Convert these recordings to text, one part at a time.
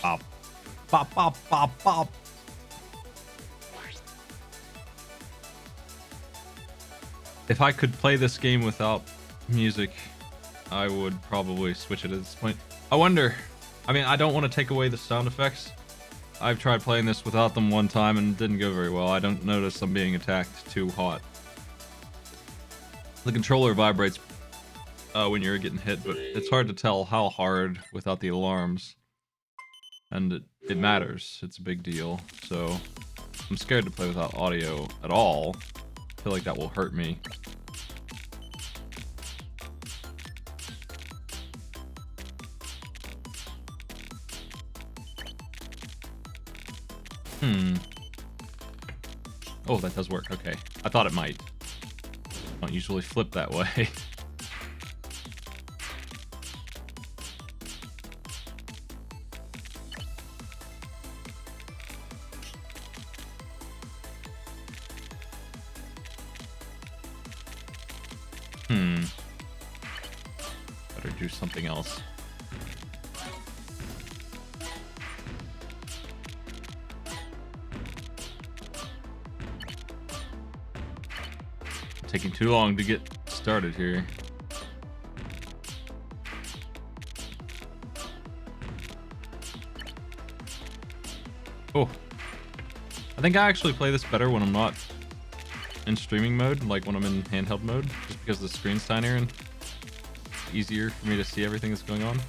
Pop, pop, pop, pop, pop. If I could play this game without music, I would probably switch it at this point. I wonder. I mean, I don't want to take away the sound effects. I've tried playing this without them one time and it didn't go very well. I don't notice I'm being attacked too hot. The controller vibrates when you're getting hit, but it's hard to tell how hard without the alarms. And it matters. It's a big deal. So I'm scared to play without audio at all. I feel like that will hurt me. Oh, that does work. Okay. I thought it might. Don't usually flip that way. Better do something else. Taking too long to get started here. Oh, I think I actually play this better when I'm not in streaming mode, like when I'm in handheld mode, just because the screen's tinier and it's easier for me to see everything that's going on.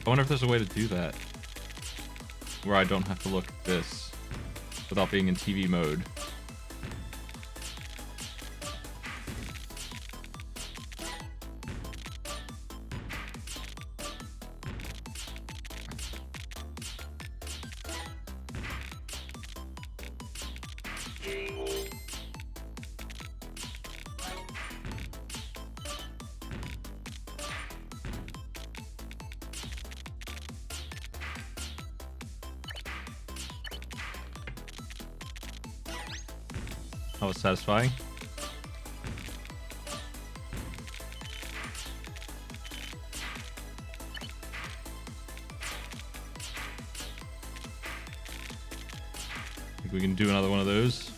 I wonder if there's a way to do that where I don't have to look at this without being in TV mode. That was satisfying. I think we can do another one of those.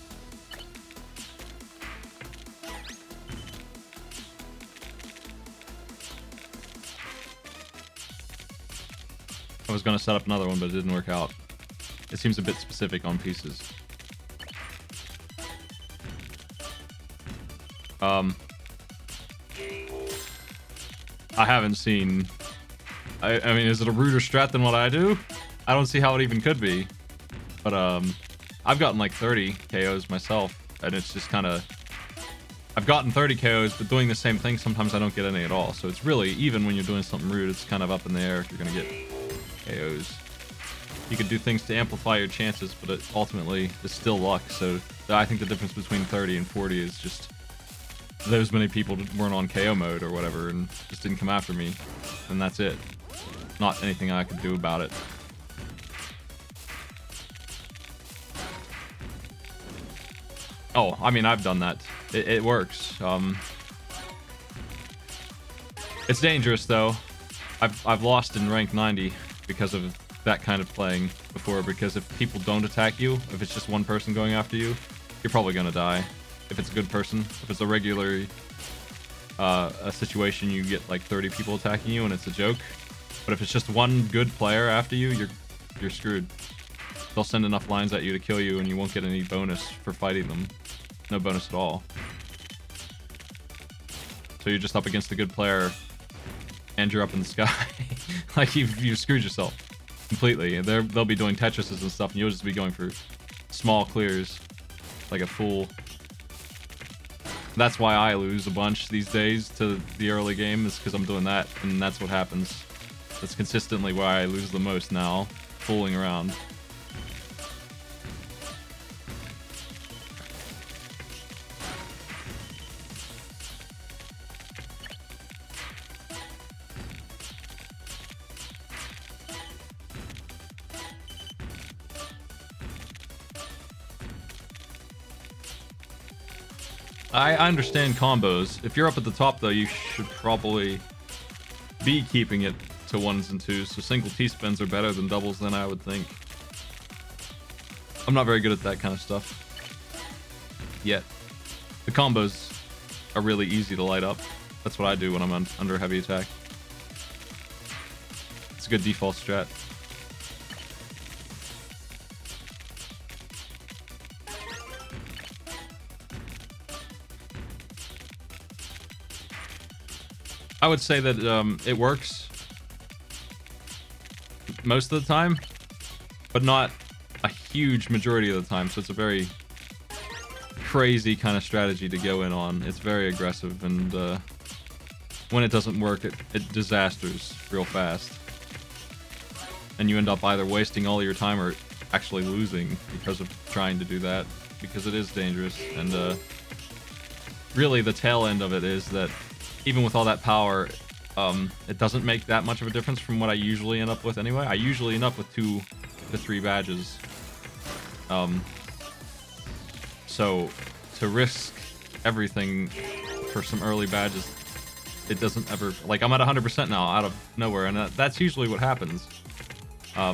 I was going to set up another one, but it didn't work out. It seems a bit specific on pieces. I haven't seen... I mean, is it a ruder strat than what I do? I don't see how it even could be. But, I've gotten like 30 KOs myself, and it's just kind of... I've gotten 30 KOs, but doing the same thing, sometimes I don't get any at all. So it's really, even when you're doing something rude, it's kind of up in the air if you're going to get KOs. You can do things to amplify your chances, but it ultimately is still luck. So I think the difference between 30 and 40 is just... those many people weren't on KO mode or whatever and just didn't come after me, and that's it. Not anything I could do about it. Oh, I mean, I've done that. It works. It's dangerous though. I've lost in rank 90 because of that kind of playing before, because if people don't attack you, if it's just one person going after you, you're probably gonna die. If it's a good person. If it's a regular a situation, you get like 30 people attacking you and it's a joke. But if it's just one good player after you, you're screwed. They'll send enough lines at you to kill you and you won't get any bonus for fighting them. No bonus at all. So you're just up against a good player and you're up in the sky. Like you've screwed yourself completely. And they'll be doing Tetrises and stuff and you'll just be going for small clears like a fool. That's why I lose a bunch these days to the early game, is because I'm doing that, and that's what happens. That's consistently why I lose the most now, fooling around. I understand combos. If you're up at the top, though, you should probably be keeping it to ones and twos, so single T-spins are better than doubles than I would think. I'm not very good at that kind of stuff yet. The combos are really easy to light up. That's what I do when I'm under heavy attack. It's a good default strat. I would say that it works most of the time, but not a huge majority of the time. So it's a very crazy kind of strategy to go in on. It's very aggressive, and when it doesn't work, it disasters real fast. And you end up either wasting all your time or actually losing because of trying to do that, because it is dangerous. And really the tail end of it is that even with all that power, it doesn't make that much of a difference from what I usually end up with anyway. I usually end up with 2 to 3 badges. So to risk everything for some early badges, it doesn't ever... Like, I'm at 100% now out of nowhere, and that's usually what happens.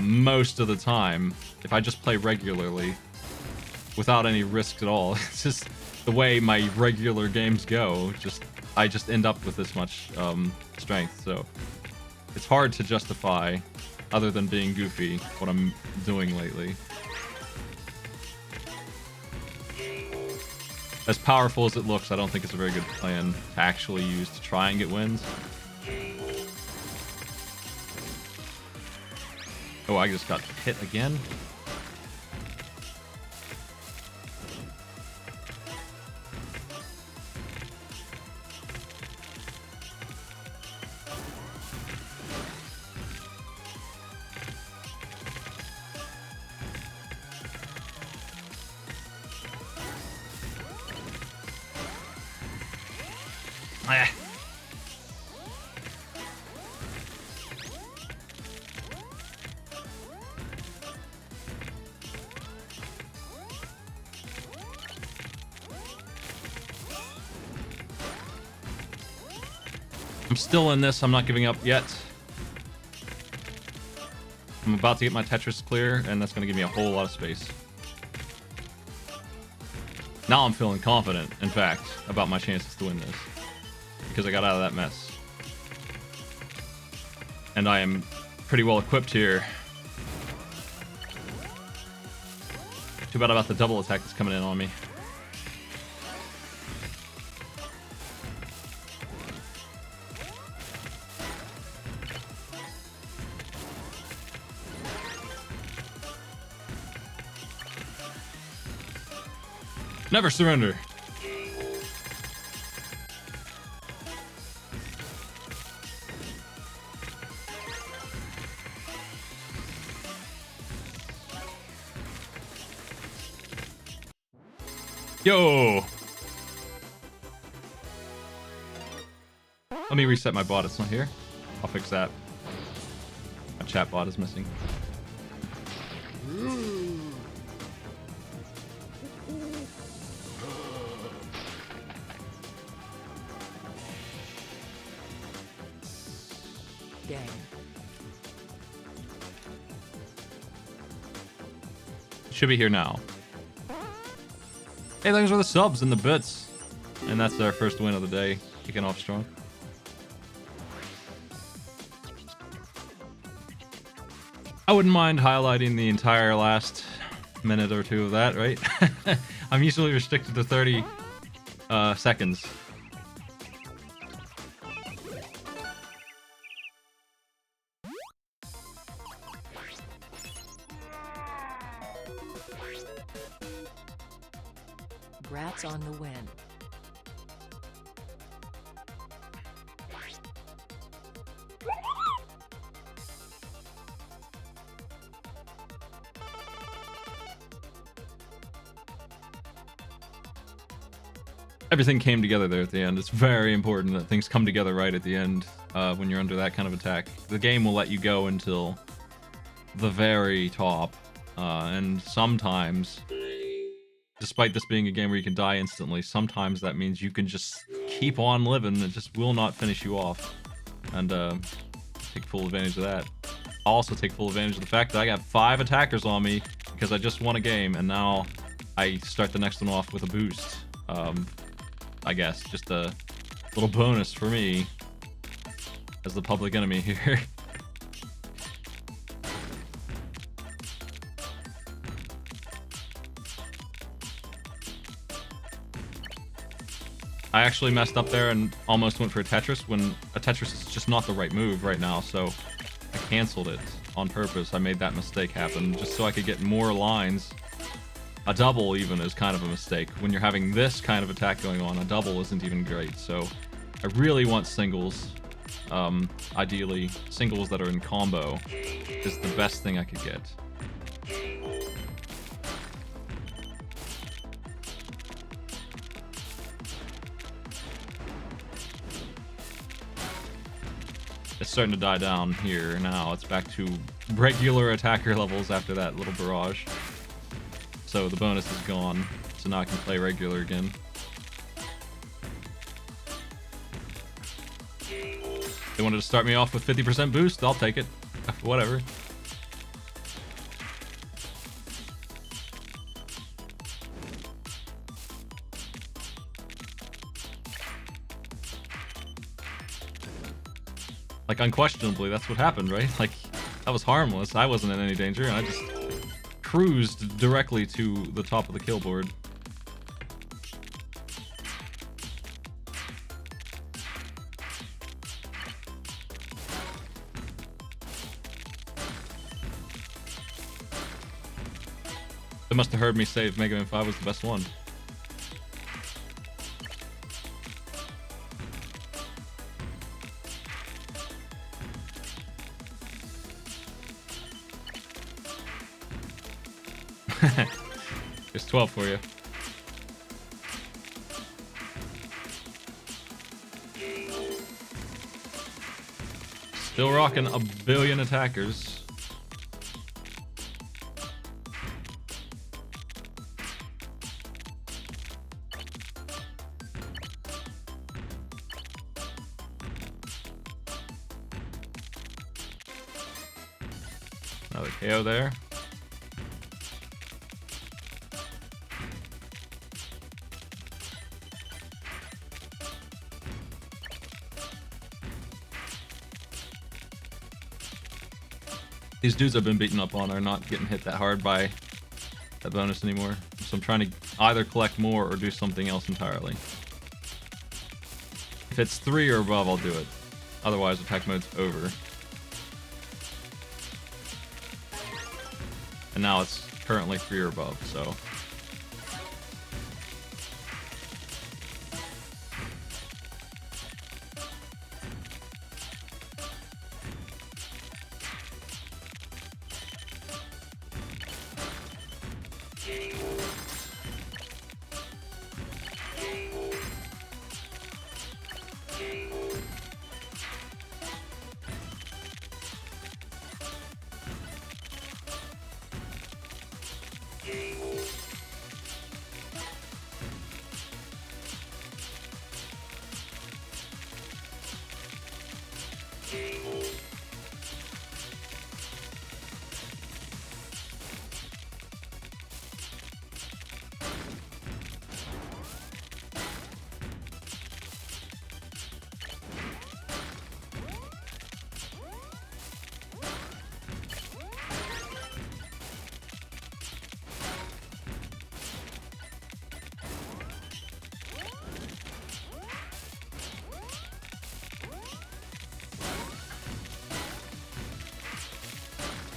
Most of the time, if I just play regularly without any risk at all, it's just the way my regular games go. I just end up with this much strength, so it's hard to justify, other than being goofy, what I'm doing lately. As powerful as it looks, I don't think it's a very good plan to actually use to try and get wins. Oh, I just got hit again. Ah. I'm still in this. I'm not giving up yet. I'm about to get my Tetris clear, and that's going to give me a whole lot of space. Now I'm feeling confident, in fact, about my chances to win this, because I got out of that mess. And I am pretty well equipped here. Too bad about the double attack that's coming in on me. Never surrender. Yo! Let me reset my bot. It's not here. I'll fix that. My chat bot is missing. Dang. Should be here now. Hey, thanks for the subs and the bits. And that's our first win of the day. Kicking off strong. I wouldn't mind highlighting the entire last minute or two of that, right? I'm usually restricted to 30 seconds. Grats on the win. Everything came together there at the end. It's very important that things come together right at the end when you're under that kind of attack. The game will let you go until the very top, and sometimes, despite this being a game where you can die instantly, sometimes that means you can just keep on living. It just will not finish you off. And take full advantage of that. I'll also take full advantage of the fact that I got 5 attackers on me because I just won a game, and now I start the next one off with a boost. I guess just a little bonus for me as the public enemy here. I actually messed up there and almost went for a Tetris when a Tetris is just not the right move right now, so I canceled it on purpose. I made that mistake happen just so I could get more lines. A double even is kind of a mistake. When you're having this kind of attack going on, a double isn't even great. So I really want singles. Ideally, singles that are in combo is the best thing I could get. It's starting to die down here now. It's back to regular attacker levels after that little barrage. So the bonus is gone, so now I can play regular again. They wanted to start me off with 50% boost, I'll take it. Whatever. Like, unquestionably, that's what happened, right? Like, that was harmless. I wasn't in any danger, and I just cruised directly to the top of the kill board. They must have heard me say Mega Man 5 was the best one. There's 12 for you. Still rocking a billion attackers. Another KO there. These dudes I've been beating up on are not getting hit that hard by that bonus anymore. So I'm trying to either collect more or do something else entirely. If it's 3 or above, I'll do it. Otherwise, attack mode's over. And now it's currently 3 or above, so...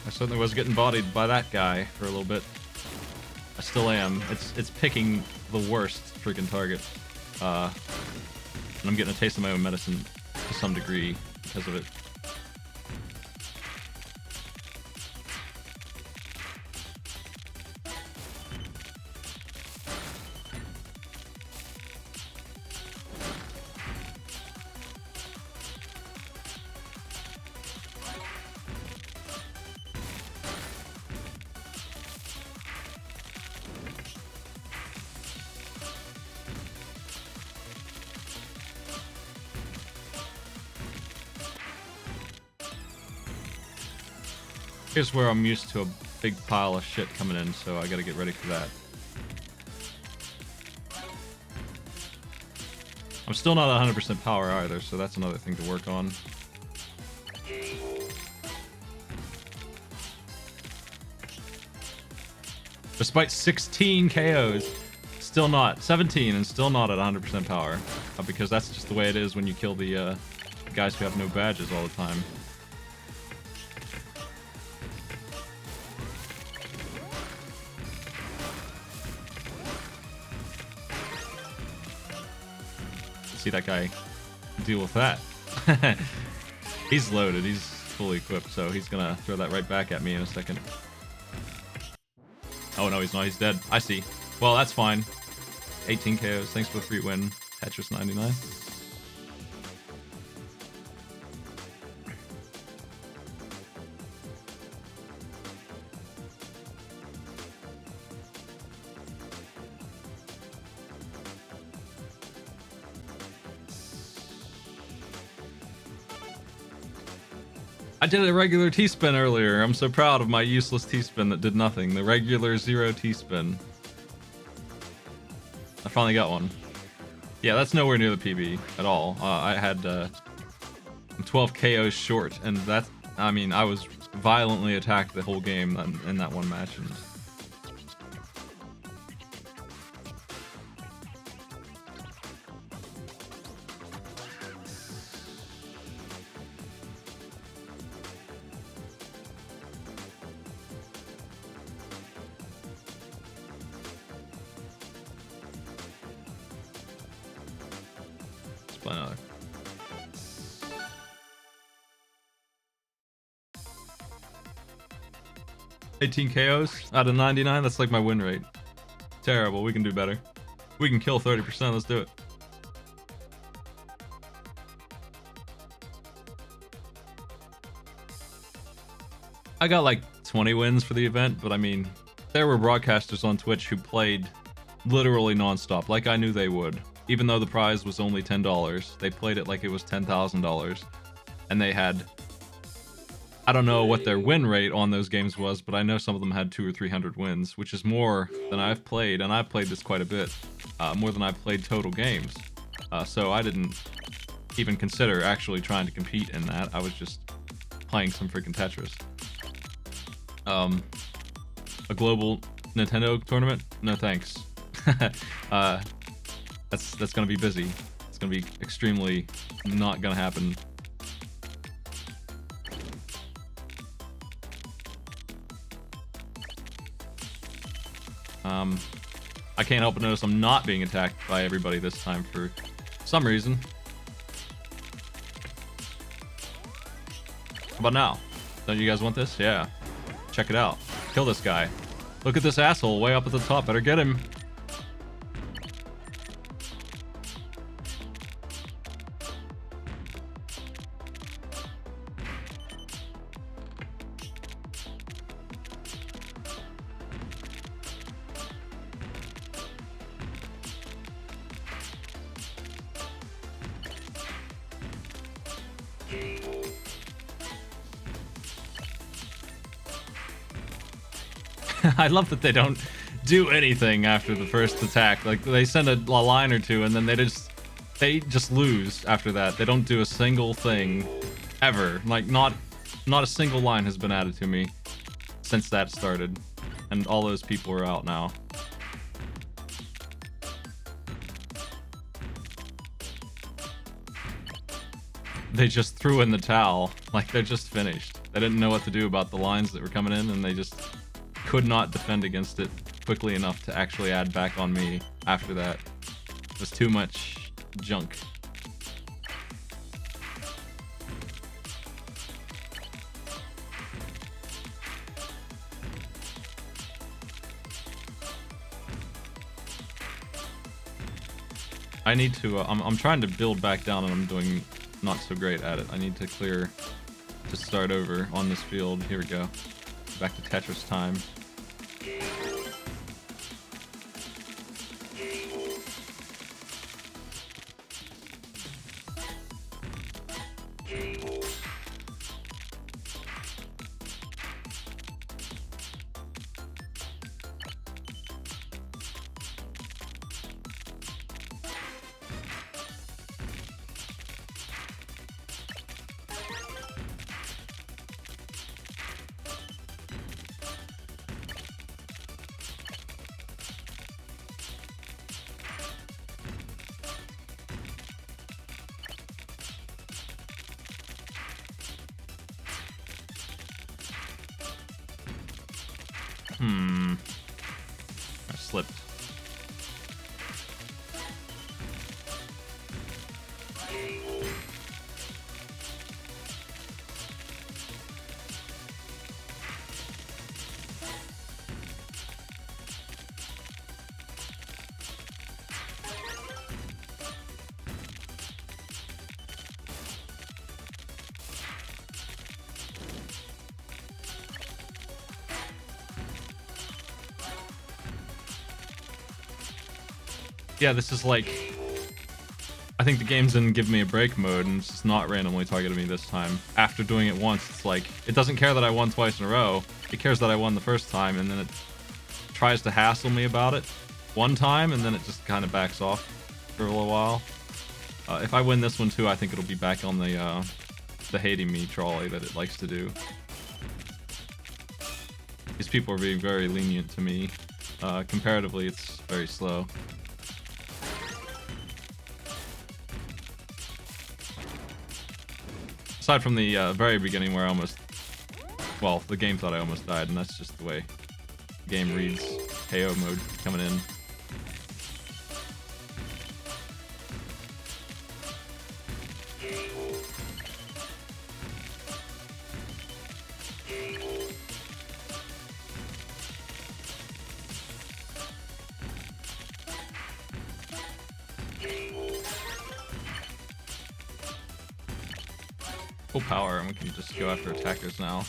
I certainly was getting bodied by that guy for a little bit. I still am. It's picking the worst freaking target. And I'm getting a taste of my own medicine to some degree because of it. Here's where I'm used to a big pile of shit coming in, so I gotta get ready for that. I'm still not 100% power either, so that's another thing to work on. Despite 16 KOs, still not 17 and still not at 100% power, because that's just the way it is when you kill the guys who have no badges all the time. See that guy deal with that. He's loaded, he's fully equipped, so he's gonna throw that right back at me in a second. Oh no, he's not, he's dead. I see. Well, that's fine. 18 KOs, thanks for the free win, Tetris 99. I did a regular T-spin earlier. I'm so proud of my useless T-spin that did nothing. The regular 0 T-spin. I finally got one. Yeah, that's nowhere near the PB at all. I had 12 KOs short, and that's, I mean, I was violently attacked the whole game in that one match. And another. $18 KOs out of 99. That's like my win rate. Terrible. We can do better. We can kill 30%. Let's do it. I got like 20 wins for the event, but I mean, there were broadcasters on Twitch who played literally nonstop, like I knew they would. Even though the prize was only $10, they played it like it was $10,000. And they had, I don't know what their win rate on those games was, but I know some of them had 200 or 300 wins, which is more than I've played, and I've played this quite a bit, more than I've played total games. So I didn't even consider actually trying to compete in that. I was just playing some freaking Tetris. A global Nintendo tournament? No thanks. That's gonna be busy. It's gonna be extremely not gonna happen. I can't help but notice I'm not being attacked by everybody this time for some reason. How about now? Don't you guys want this? Yeah. Check it out. Kill this guy. Look at this asshole way up at the top. Better get him. I love that they don't do anything after the first attack. Like, they send a line or two and then they just lose after that. They don't do a single thing ever. Like, not a single line has been added to me since that started, and all those people are out now. They just threw in the towel. Like, they're just finished. They didn't know what to do about the lines that were coming in, and they just could not defend against it quickly enough to actually add back on me after that. It was too much junk. I need to, I'm trying to build back down and I'm doing not so great at it. I need to clear to start over on this field. Here we go. Back to Tetris time. I slipped. Yeah, this is like... I think the game's in give me a break mode, and it's just not randomly targeting me this time. After doing it once, it's like... It doesn't care that I won twice in a row. It cares that I won the first time, and then it tries to hassle me about it one time, and then it just kind of backs off for a little while. If I win this one too, I think it'll be back on the hating me trolley that it likes to do. These people are being very lenient to me. Comparatively, it's very slow. Aside from the very beginning where I almost... Well, the game thought I almost died, and that's just the way the game reads. KO mode coming in. Full power, and we can just go after attackers now.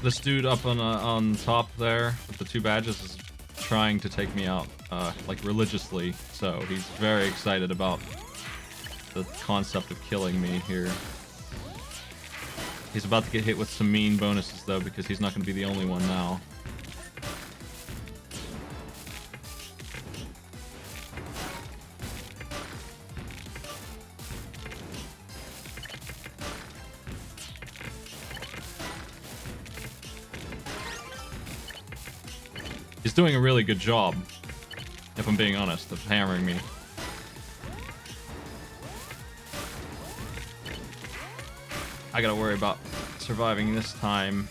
This dude up on top there with the 2 badges is trying to take me out like religiously, so he's very excited about the concept of killing me here. He's about to get hit with some mean bonuses though, because he's not going to be the only one now. He's doing a really good job, if I'm being honest, of hammering me. I gotta worry about surviving this time.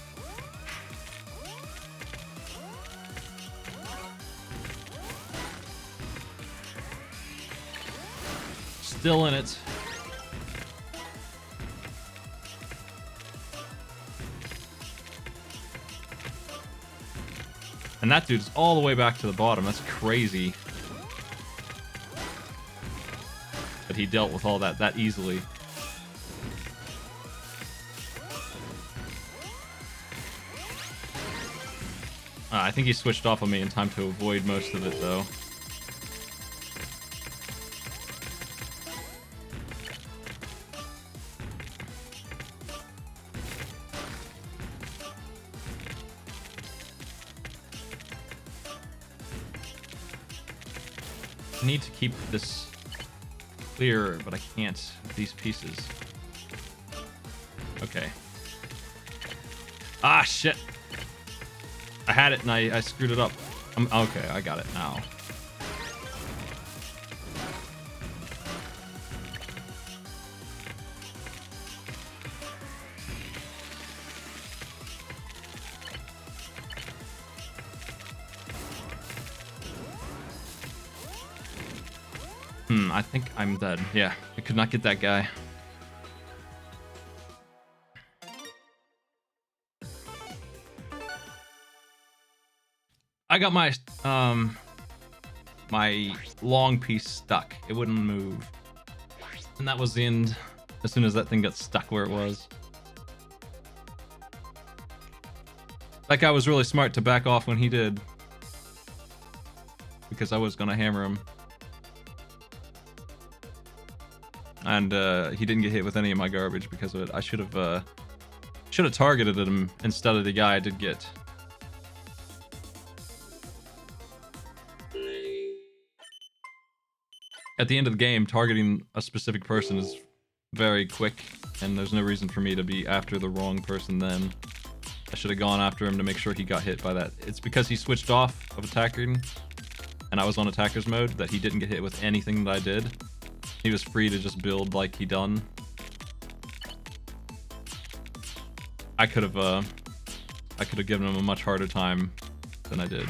Still in it. And that dude's all the way back to the bottom. That's crazy. But he dealt with all that easily. I think he switched off on me in time to avoid most of it, though. I need to keep this clear, but I can't with these pieces. Okay. Ah, shit. I had it and I screwed it up. Okay, I got it now. I think I'm dead. Yeah, I could not get that guy. I got my my long piece stuck. It wouldn't move. And that was the end as soon as that thing got stuck where it was. That guy was really smart to back off when he did, because I was gonna hammer him. And he didn't get hit with any of my garbage because of it. I should have Should have targeted him instead of the guy I did get. At the end of the game, targeting a specific person is very quick, and there's no reason for me to be after the wrong person then. I should have gone after him to make sure he got hit by that. It's because he switched off of attacking, and I was on attacker's mode, that he didn't get hit with anything that I did. He was free to just build like he done. I could have given him a much harder time than I did.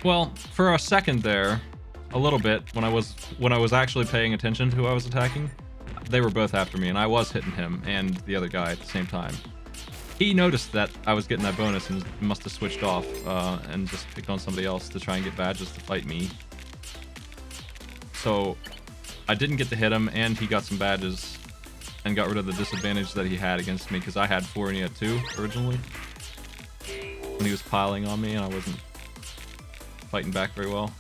Well, for a second there, a little bit, when I was actually paying attention to who I was attacking, they were both after me, and I was hitting him and the other guy at the same time. He noticed that I was getting that bonus and must have switched off and just picked on somebody else to try and get badges to fight me. So I didn't get to hit him, and he got some badges and got rid of the disadvantage that he had against me, because I had 4 and he had 2 originally when he was piling on me and I wasn't fighting back very well.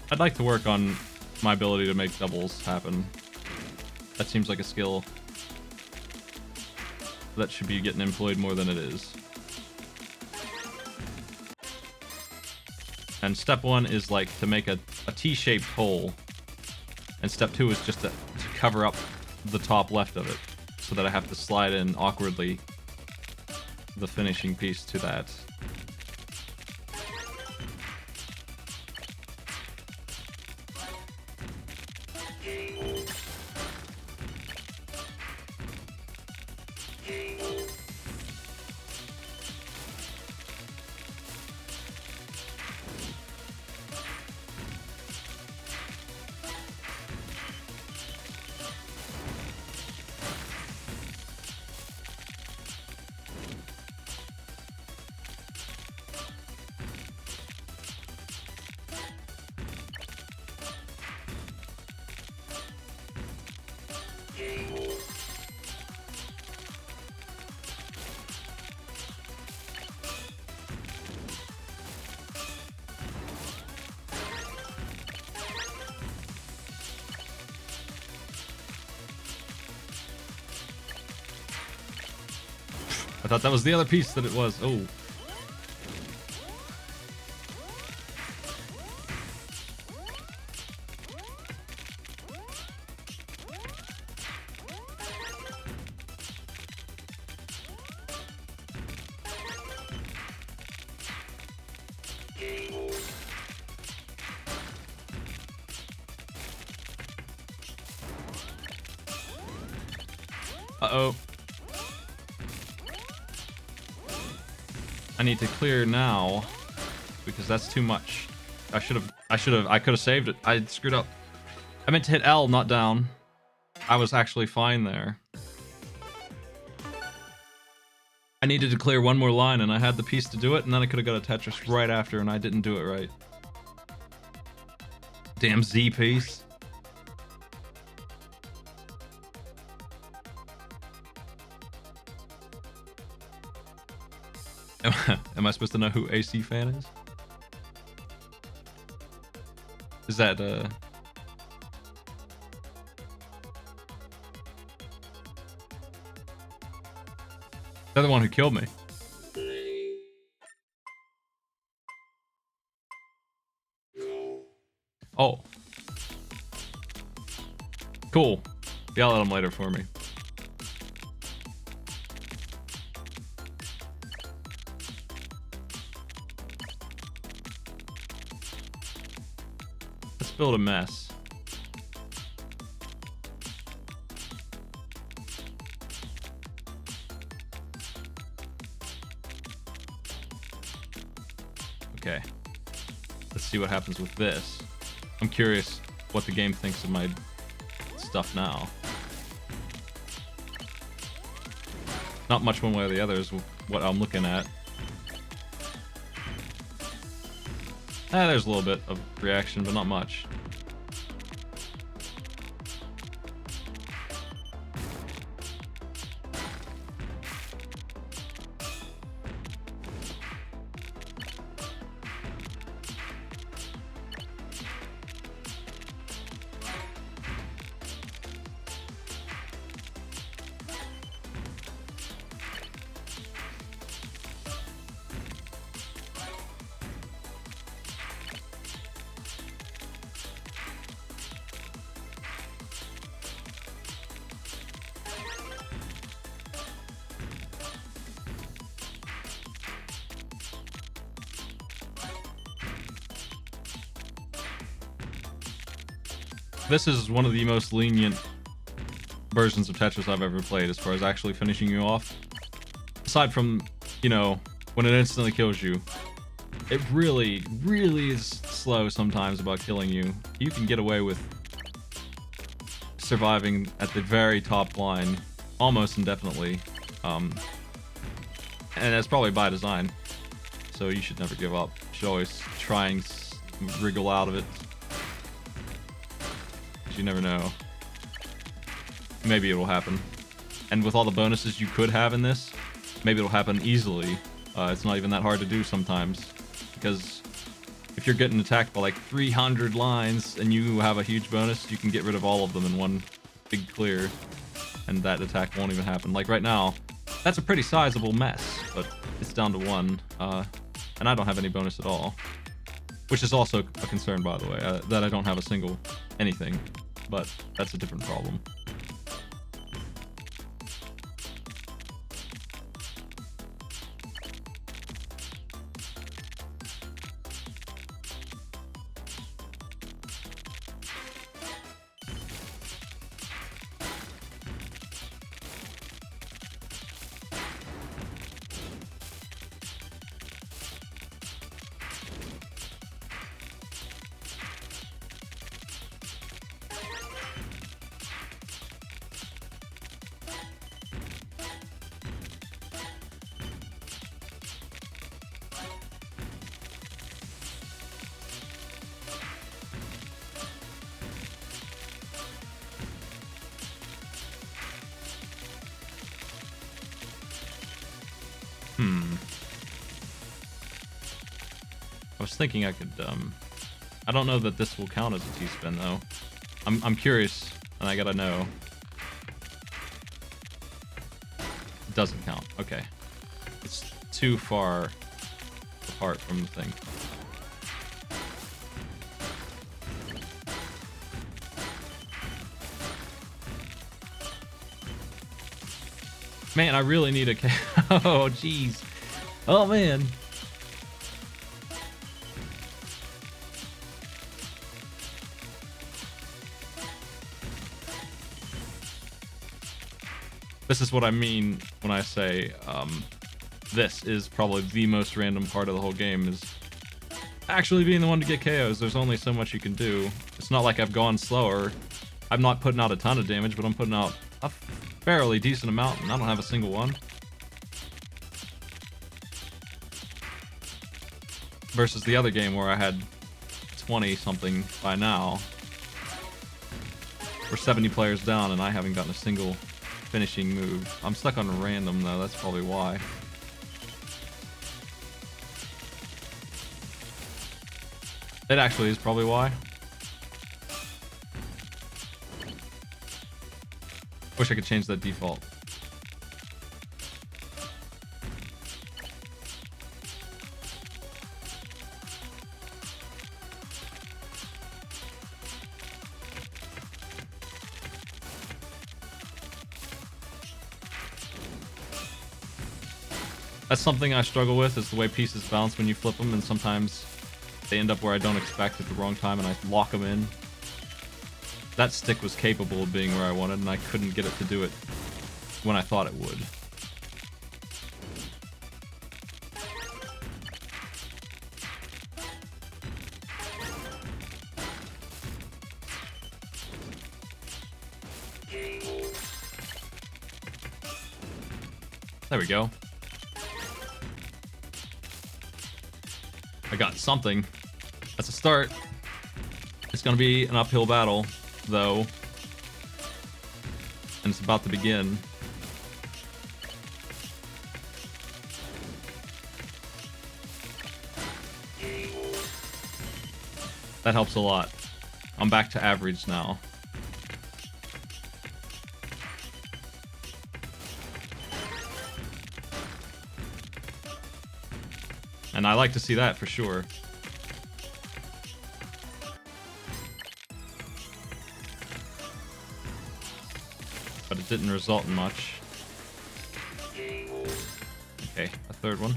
I'd like to work on my ability to make doubles happen. That seems like a skill that should be getting employed more than it is. And step 1 is like to make a T-shaped hole. And step 2 is just to cover up the top left of it, so that I have to slide in awkwardly the finishing piece to that. I thought that was the other piece that it was. Oh. Uh-oh. I need to clear now because that's too much. I could have saved it. I screwed up. I meant to hit L, not down. I was actually fine there. I needed to clear one more line and I had the piece to do it, and then I could have got a Tetris right after and I didn't do it right. Damn Z piece. Am I supposed to know who AC Fan is? Is that they're the one who killed me. Oh. Cool. Yell at him later for me. Let's build a mess. Okay. Let's see what happens with this. I'm curious what the game thinks of my stuff now. Not much one way or the other is what I'm looking at. There's a little bit of reaction, but not much. This is one of the most lenient versions of Tetris I've ever played as far as actually finishing you off. Aside from, you know, when it instantly kills you. It really, really is slow sometimes about killing you. You can get away with surviving at the very top line almost indefinitely. And that's probably by design. So you should never give up. You should always try and wriggle out of it. You never know. Maybe it will happen. And with all the bonuses you could have in this, maybe it'll happen easily. It's not even that hard to do sometimes. Because if you're getting attacked by like 300 lines and you have a huge bonus, you can get rid of all of them in one big clear. And that attack won't even happen. Like right now, that's a pretty sizable mess, but it's down to 1. And I don't have any bonus at all. Which is also a concern, by the way, that I don't have a single anything. But that's a different problem. I was thinking I could, I don't know that this will count as a T-spin though. I'm curious, and I gotta know. It doesn't count. Okay. It's too far apart from the thing. Man, I really need a oh, jeez. Oh, man. This is what I mean when I say this is probably the most random part of the whole game, is actually being the one to get KOs. There's only so much you can do. It's not like I've gone slower. I'm not putting out a ton of damage, but I'm putting out a fairly decent amount, and I don't have a single one. Versus the other game where I had 20-something by now. We're 70 players down, and I haven't gotten a single finishing move. I'm stuck on random, though. That's probably why. It actually is probably why. Wish I could change that default. That's something I struggle with, is the way pieces bounce when you flip them, and sometimes they end up where I don't expect at the wrong time and I lock them in. That stick was capable of being where I wanted, and I couldn't get it to do it when I thought it would. There we go. I got something. That's a start. It's gonna be an uphill battle, though. And it's about to begin. That helps a lot. I'm back to average now. And I like to see that for sure. But it didn't result in much. Okay, a third one.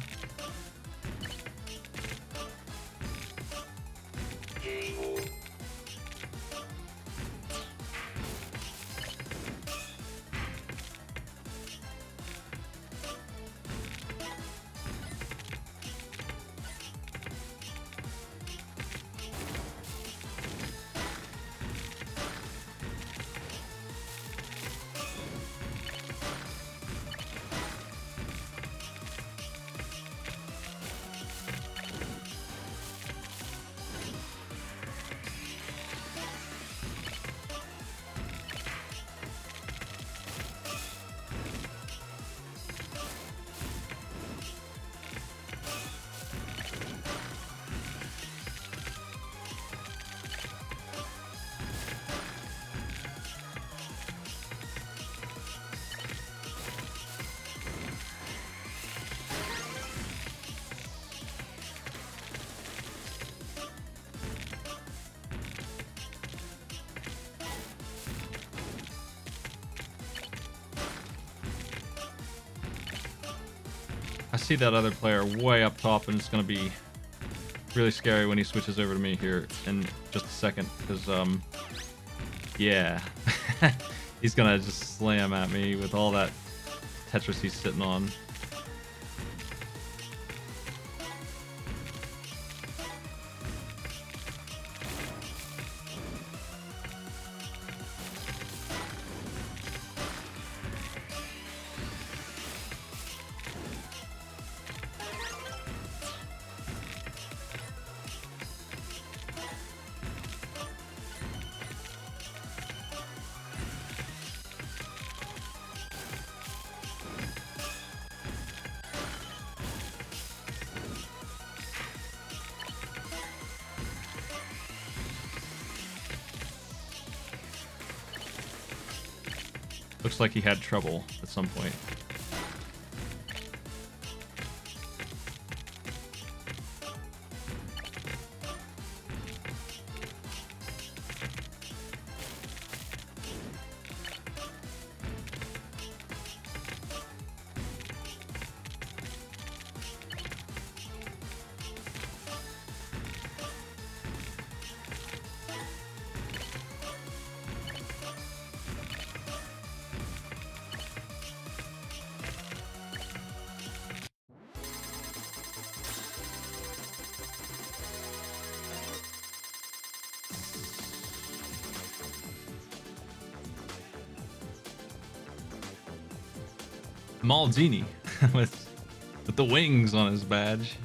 I see that other player way up top, and it's going to be really scary when he switches over to me here in just a second, because, yeah. He's going to just slam at me with all that Tetris he's sitting on. Looks like he had trouble at some point. Maldini with the wings on his badge.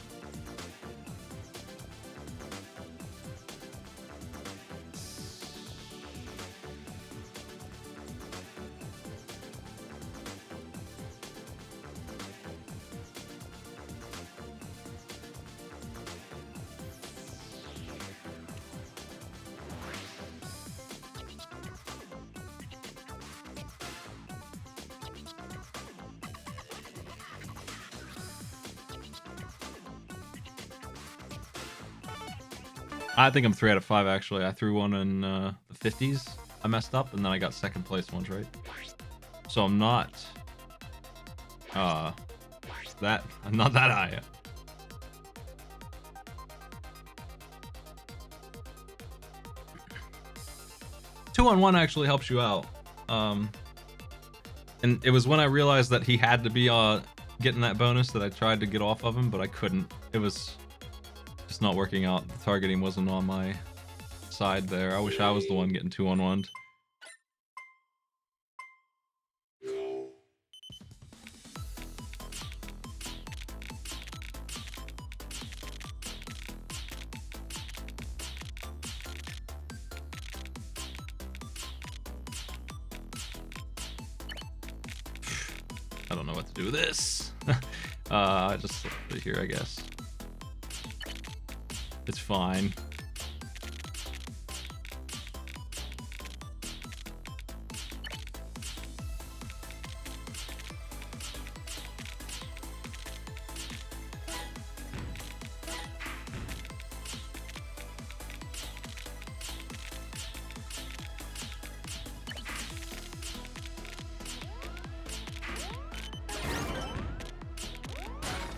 I think I'm 3 out of 5 actually. I threw one in the 50s. I messed up, and then I got second place ones, right? So I'm not that that. I'm not that high. 2-on-1 actually helps you out. And it was when I realized that he had to be getting that bonus that I tried to get off of him, but I couldn't. It was just not working out. The targeting wasn't on my side there. I wish I was the one getting 2-on-1'd. I don't know what to do with this. I just left it here, I guess. It's fine.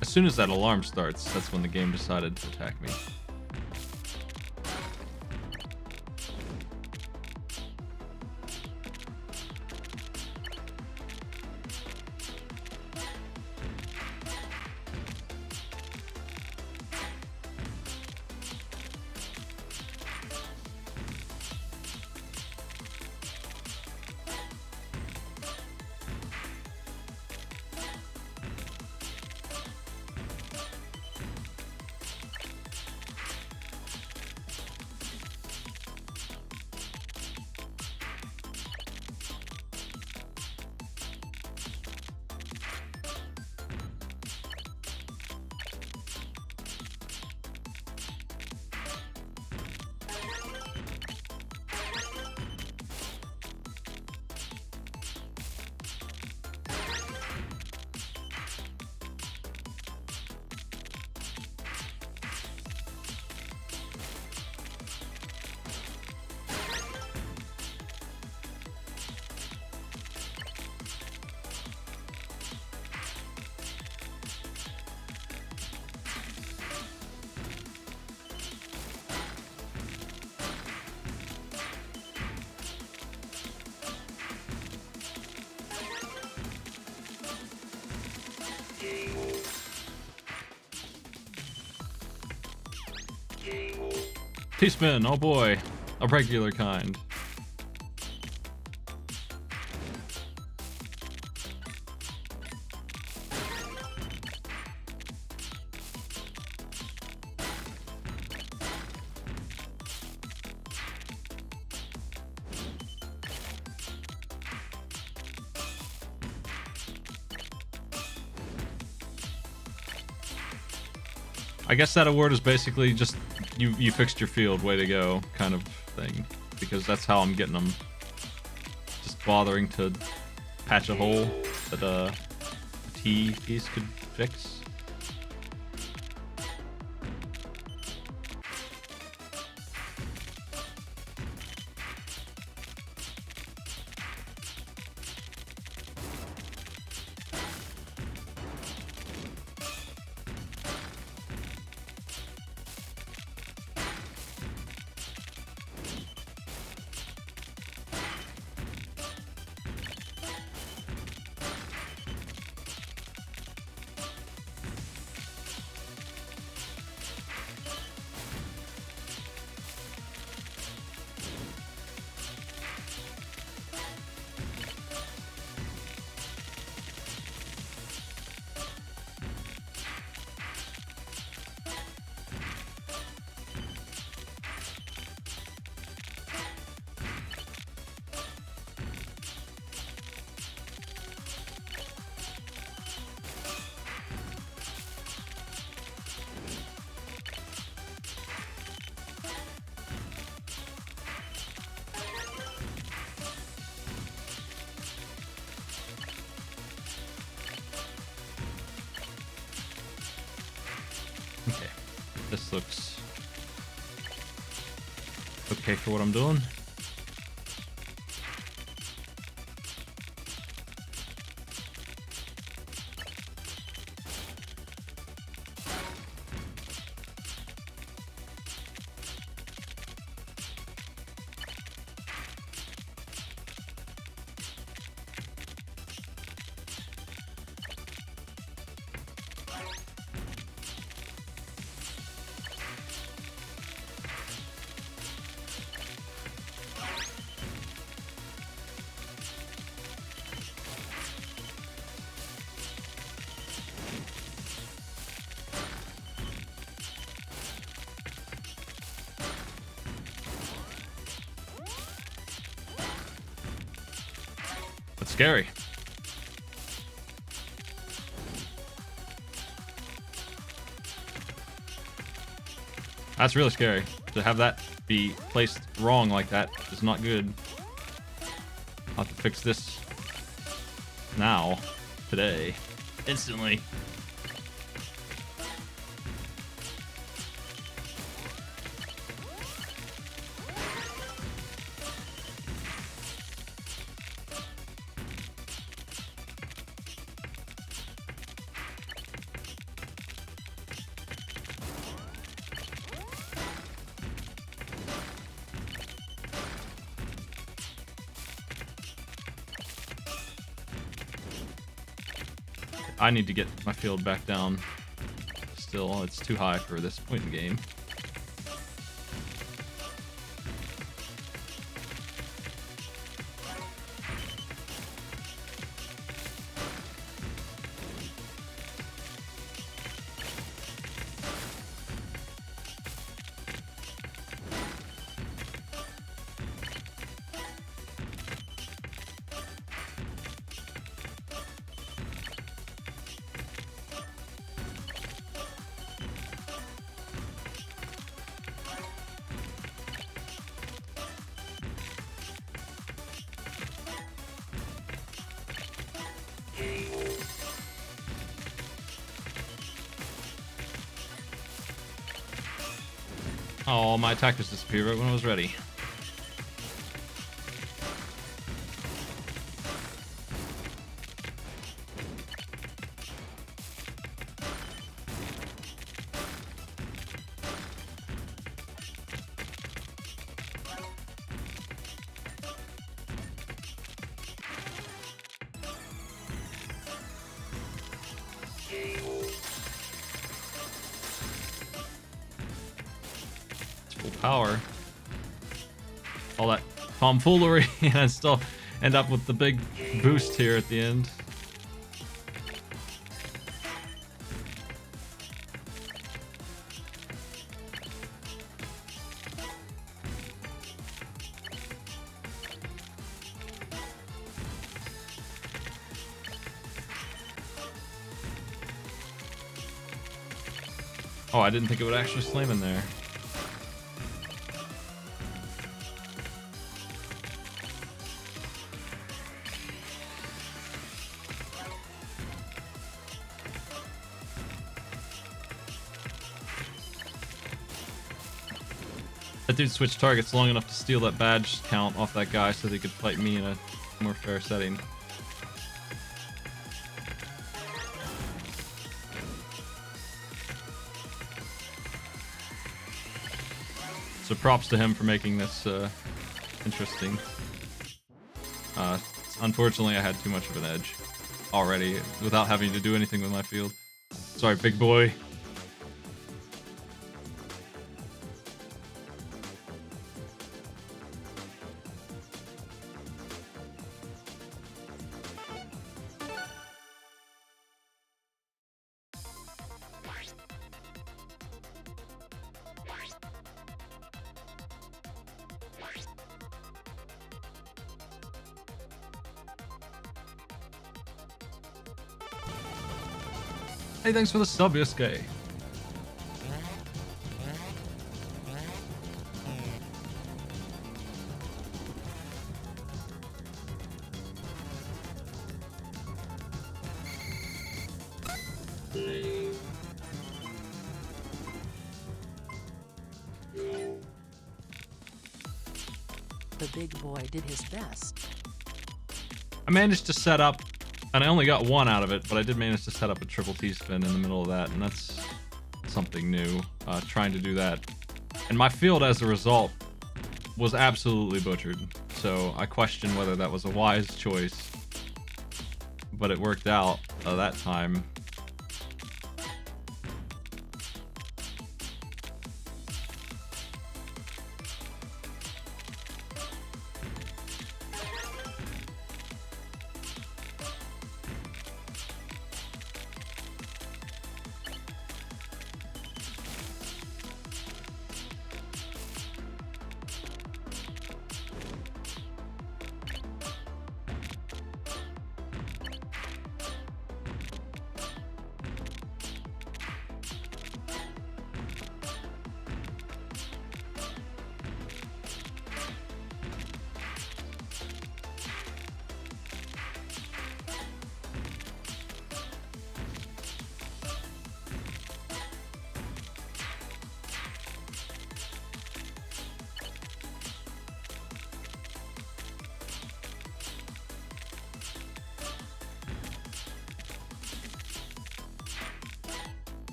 As soon as that alarm starts, that's when the game decided to attack me. T-spin, oh boy, a regular kind. I guess that award is basically just you fixed your field, way to go, kind of thing, because that's how I'm getting them. Just bothering to patch a hole that a T piece could fix. Okay, this looks okay for what I'm doing. That's scary. That's really scary. To have that be placed wrong like that is not good. I'll have to fix this now, today, instantly. I need to get my field back down. Still, it's too high for this point in the game. Oh, my attack just disappeared right when I was ready. Power. All that tomfoolery, and I still end up with the big boost here at the end. Oh, I didn't think it would actually slam in there. That dude switched targets long enough to steal that badge count off that guy so they could fight me in a more fair setting. So props to him for making this interesting. Unfortunately, I had too much of an edge already without having to do anything with my field. Sorry, big boy. Hey, thanks for the sub, Yusuke. The big boy did his best. I managed to set up, and I only got one out of it, but I did manage to set up a triple T-spin in the middle of that, and that's something new, trying to do that. And my field, as a result, was absolutely butchered, so I question whether that was a wise choice, but it worked out that time.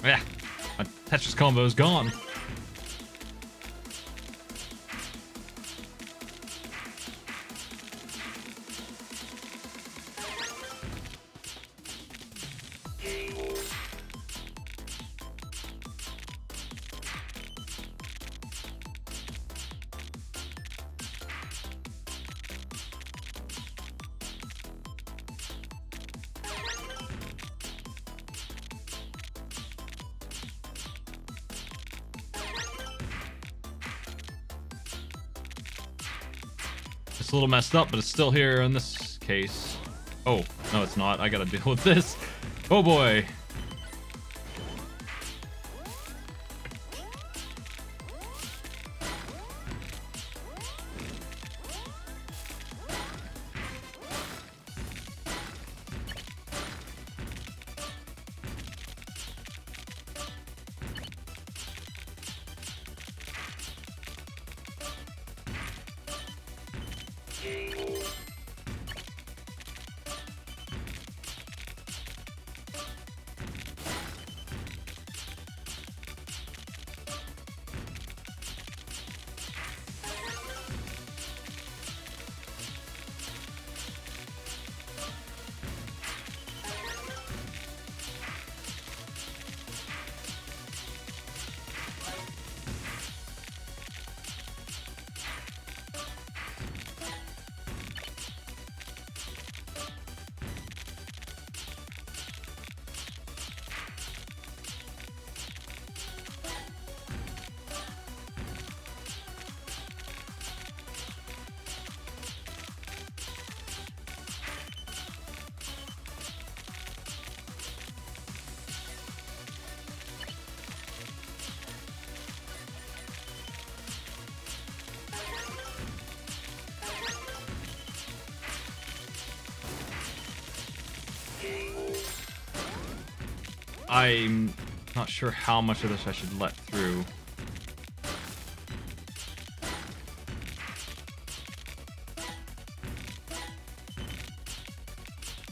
Yeah, my Tetris combo is gone. It's a little messed up, but it's still here in this case. Oh, no, it's not. I gotta deal with this. Oh boy. I'm not sure how much of this I should let through.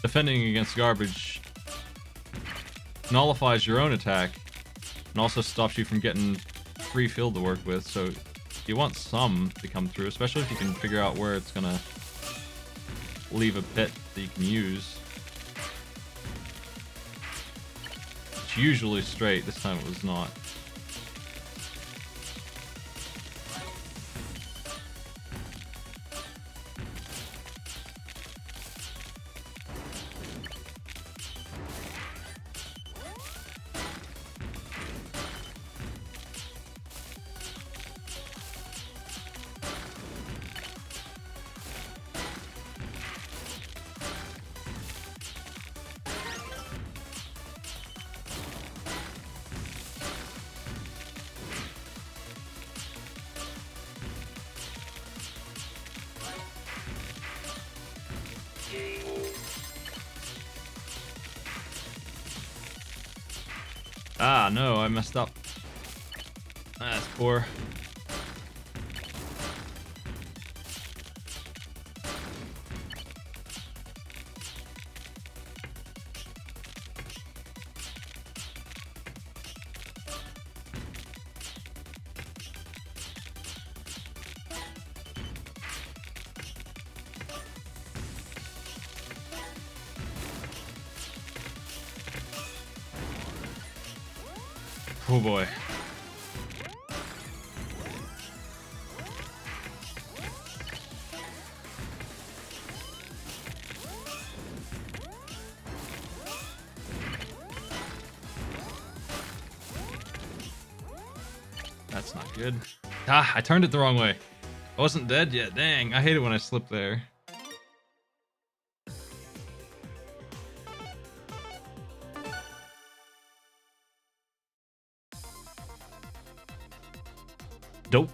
Defending against garbage nullifies your own attack and also stops you from getting free field to work with, so you want some to come through, especially if you can figure out where it's gonna leave a pit that you can use. It's usually straight, this time it was not. Ah, no, I messed up. That's poor. Oh boy. That's not good. Ah, I turned it the wrong way. I wasn't dead yet. Dang, I hate it when I slip there. Dope.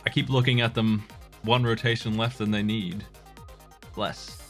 I keep looking at them. One rotation left than they need. Less.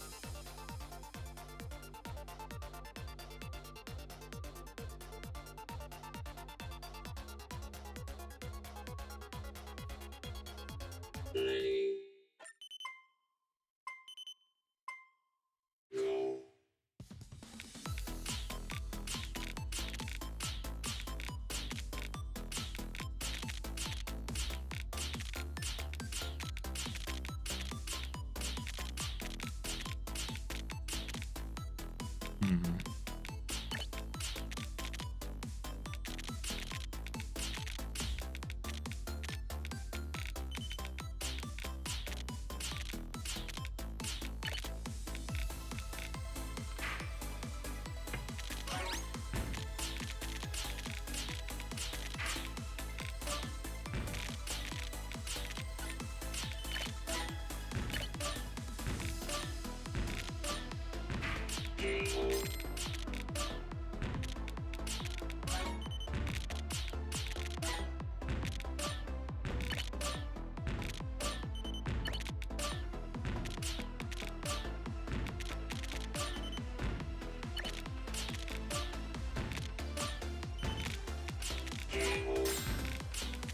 Hmm.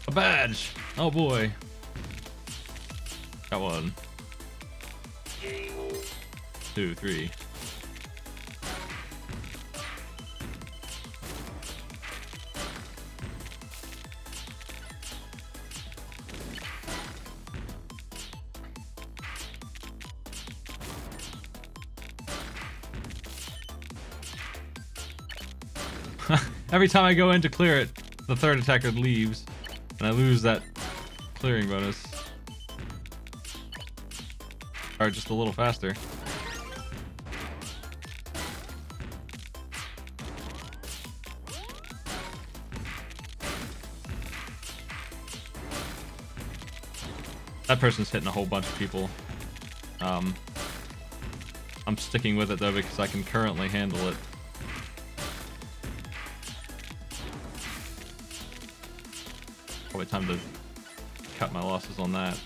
A badge! Oh boy. Got 1, 2, 3. Every time I go in to clear it, the third attacker leaves, and I lose that clearing bonus. Or just a little faster. That person's hitting a whole bunch of people. I'm sticking with it though because I can currently handle it. Probably time to cut my losses on that.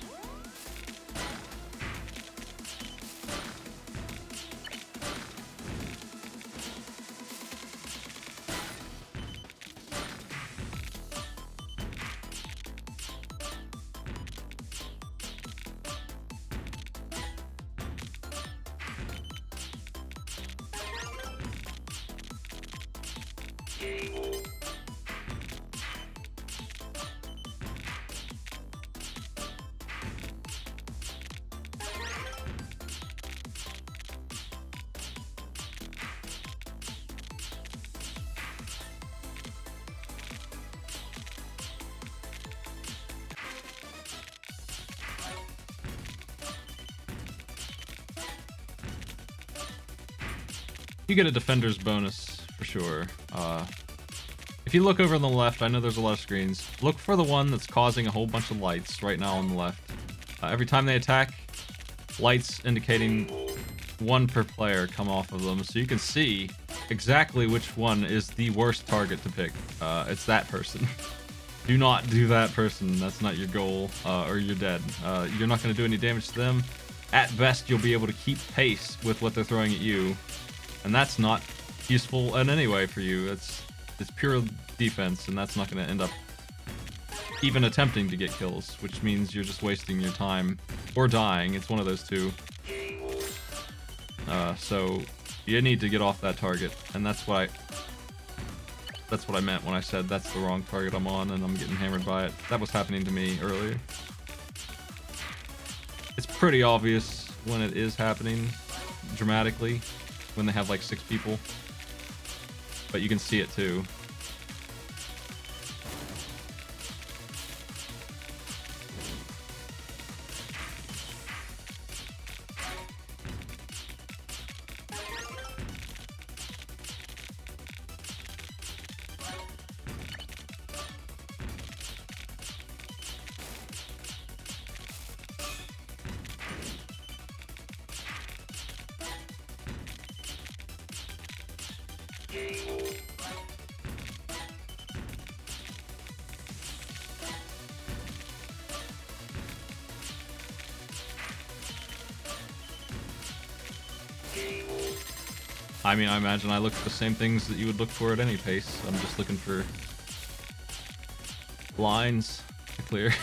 You get a defender's bonus for sure. If you look over on the left, I know there's a lot of screens. Look for the one that's causing a whole bunch of lights right now on the left. Every time they attack, lights indicating 1 per player come off of them, so you can see exactly which one is the worst target to pick. It's that person. Do not do that person. That's not your goal, or you're dead. You're not going to do any damage to them. At best, you'll be able to keep pace with what they're throwing at you. And that's not useful in any way for you. It's pure defense, and that's not going to end up even attempting to get kills, which means you're just wasting your time or dying. It's one of those two. So you need to get off that target, and that's what I meant when I said that's the wrong target I'm on, and I'm getting hammered by it. That was happening to me earlier. It's pretty obvious when it is happening dramatically. When they have like 6 people, but you can see it too. I mean, I imagine I look for the same things that you would look for at any pace. I'm just looking for lines to clear.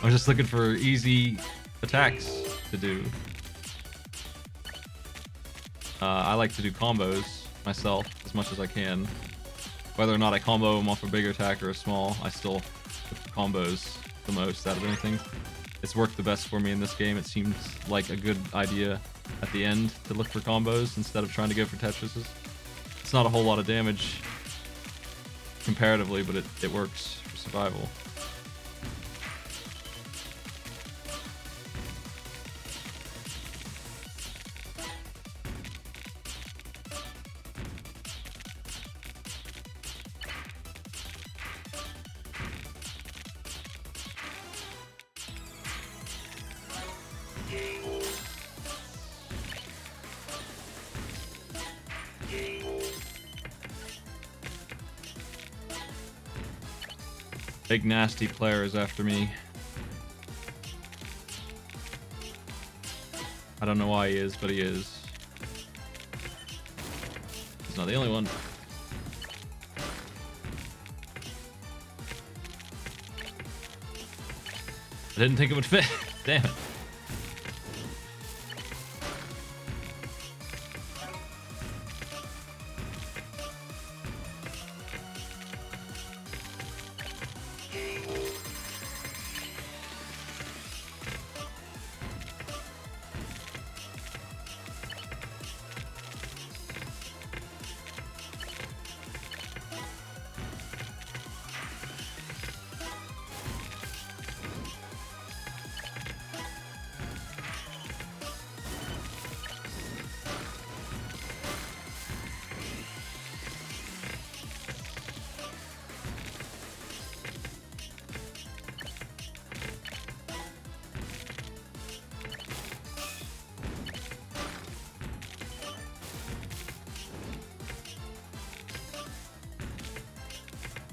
I'm just looking for easy attacks to do. I like to do combos myself as much as I can. Whether or not I combo them off a big attack or a small, I still combos the most out of anything. It's worked the best for me in this game. It seems like a good idea at the end to look for combos instead of trying to go for Tetrises. It's not a whole lot of damage comparatively, but it works for survival. Big nasty player is after me. I don't know why he is, but he is. He's not the only one. I didn't think it would fit. Damn it.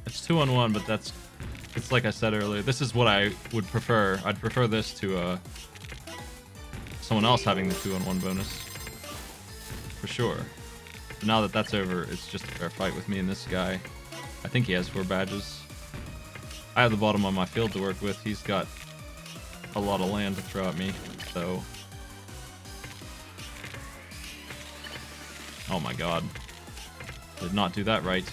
It's 2-on-1, but it's like I said earlier. This is what I would prefer. I'd prefer this to someone else having the 2-on-1 bonus, for sure. But now that that's over, it's just a fair fight with me and this guy. I think he has 4 badges. I have the bottom on my field to work with. He's got a lot of land to throw at me, so. Oh my god. Did not do that right.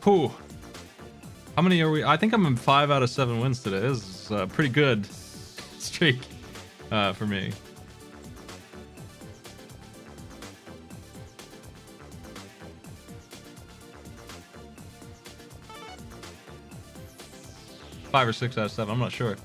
Whew. How many are we? I think I'm in 5 out of 7 wins today. This is a pretty good streak for me. Five or 6 out of 7. I'm not sure.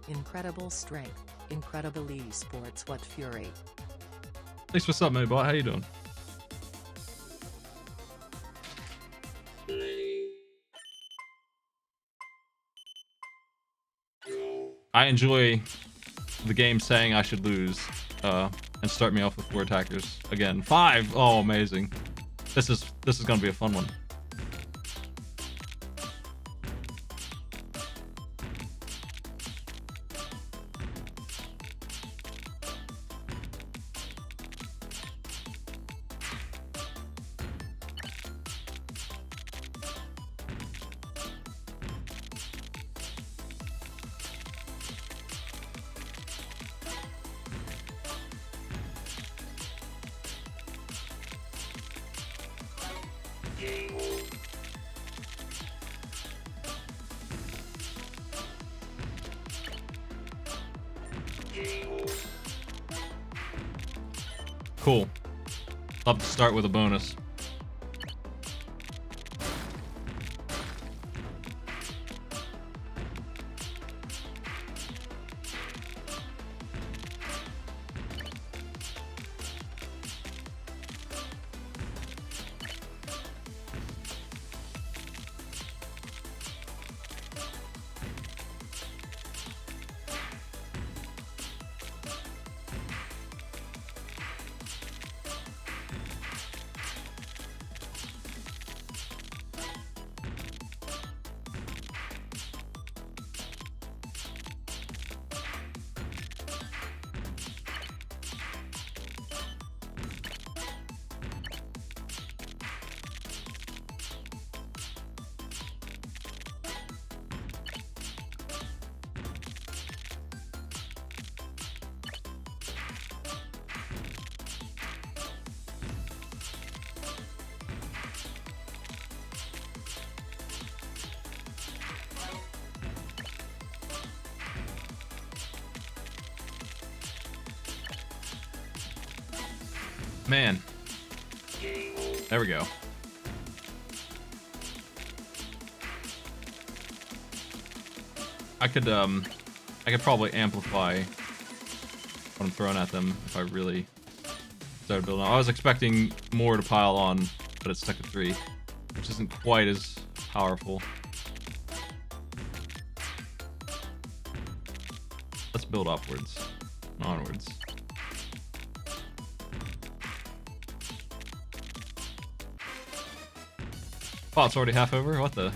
Incredible strength, incredible esports. What fury! Thanks. What's up, Maybot? How you doing? I enjoy the game saying I should lose and start me off with 4 attackers again. 5. Oh, amazing. This is gonna be a fun one. Cool. Love to start with a bonus. Man. There we go. I could probably amplify what I'm throwing at them if I really started building. I was expecting more to pile on, but it's stuck at 3, which isn't quite as powerful. Let's build upwards and onwards. Oh, it's already half over? What the?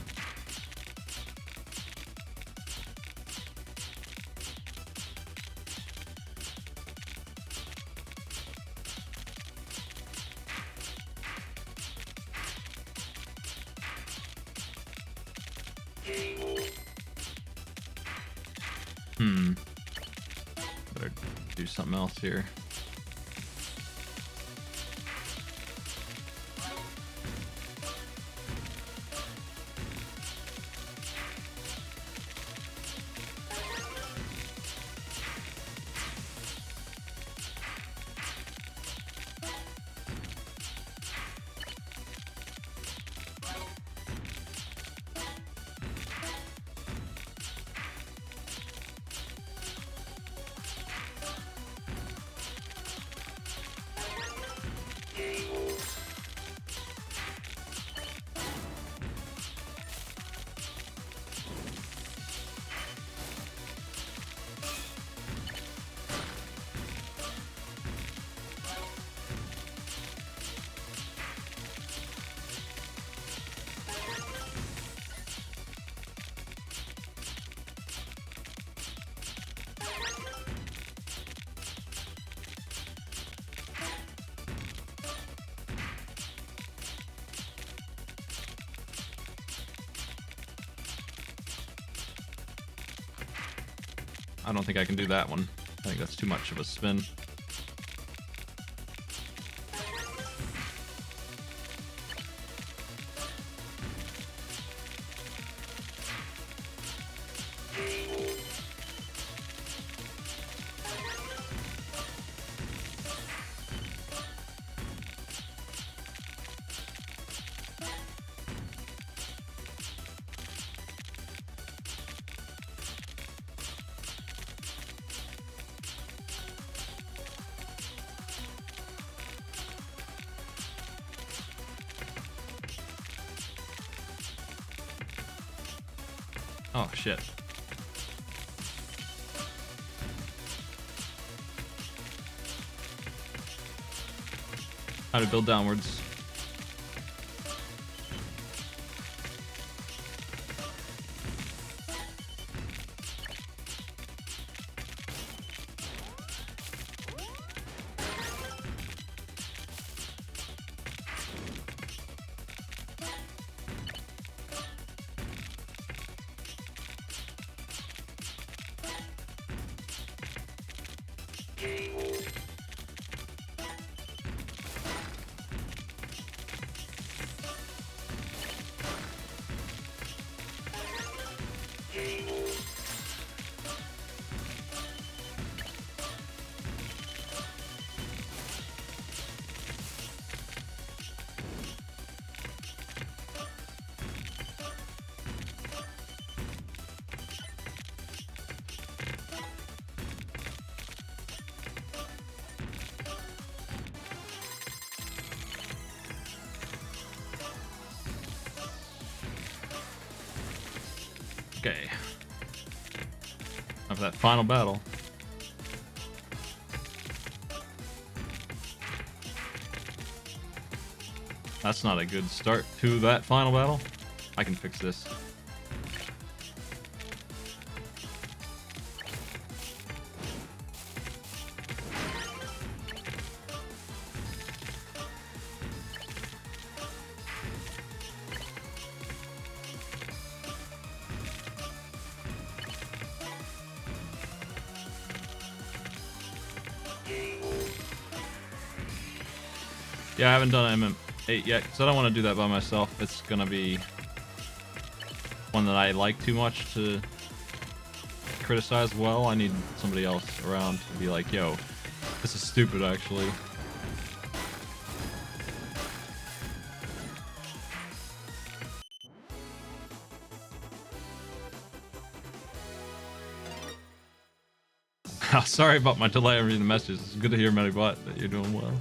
Better do something else here. I don't think I can do that one. I think that's too much of a spin. Oh, shit. How to build downwards. Okay. Time for that final battle. That's not a good start to that final battle. I can fix this. Yeah, I haven't done MM8 yet, because I don't want to do that by myself. It's going to be one that I like too much to criticize well. I need somebody else around to be like, yo, this is stupid, actually. Sorry about my delay in reading the messages. It's good to hear, Medibot, that you're doing well.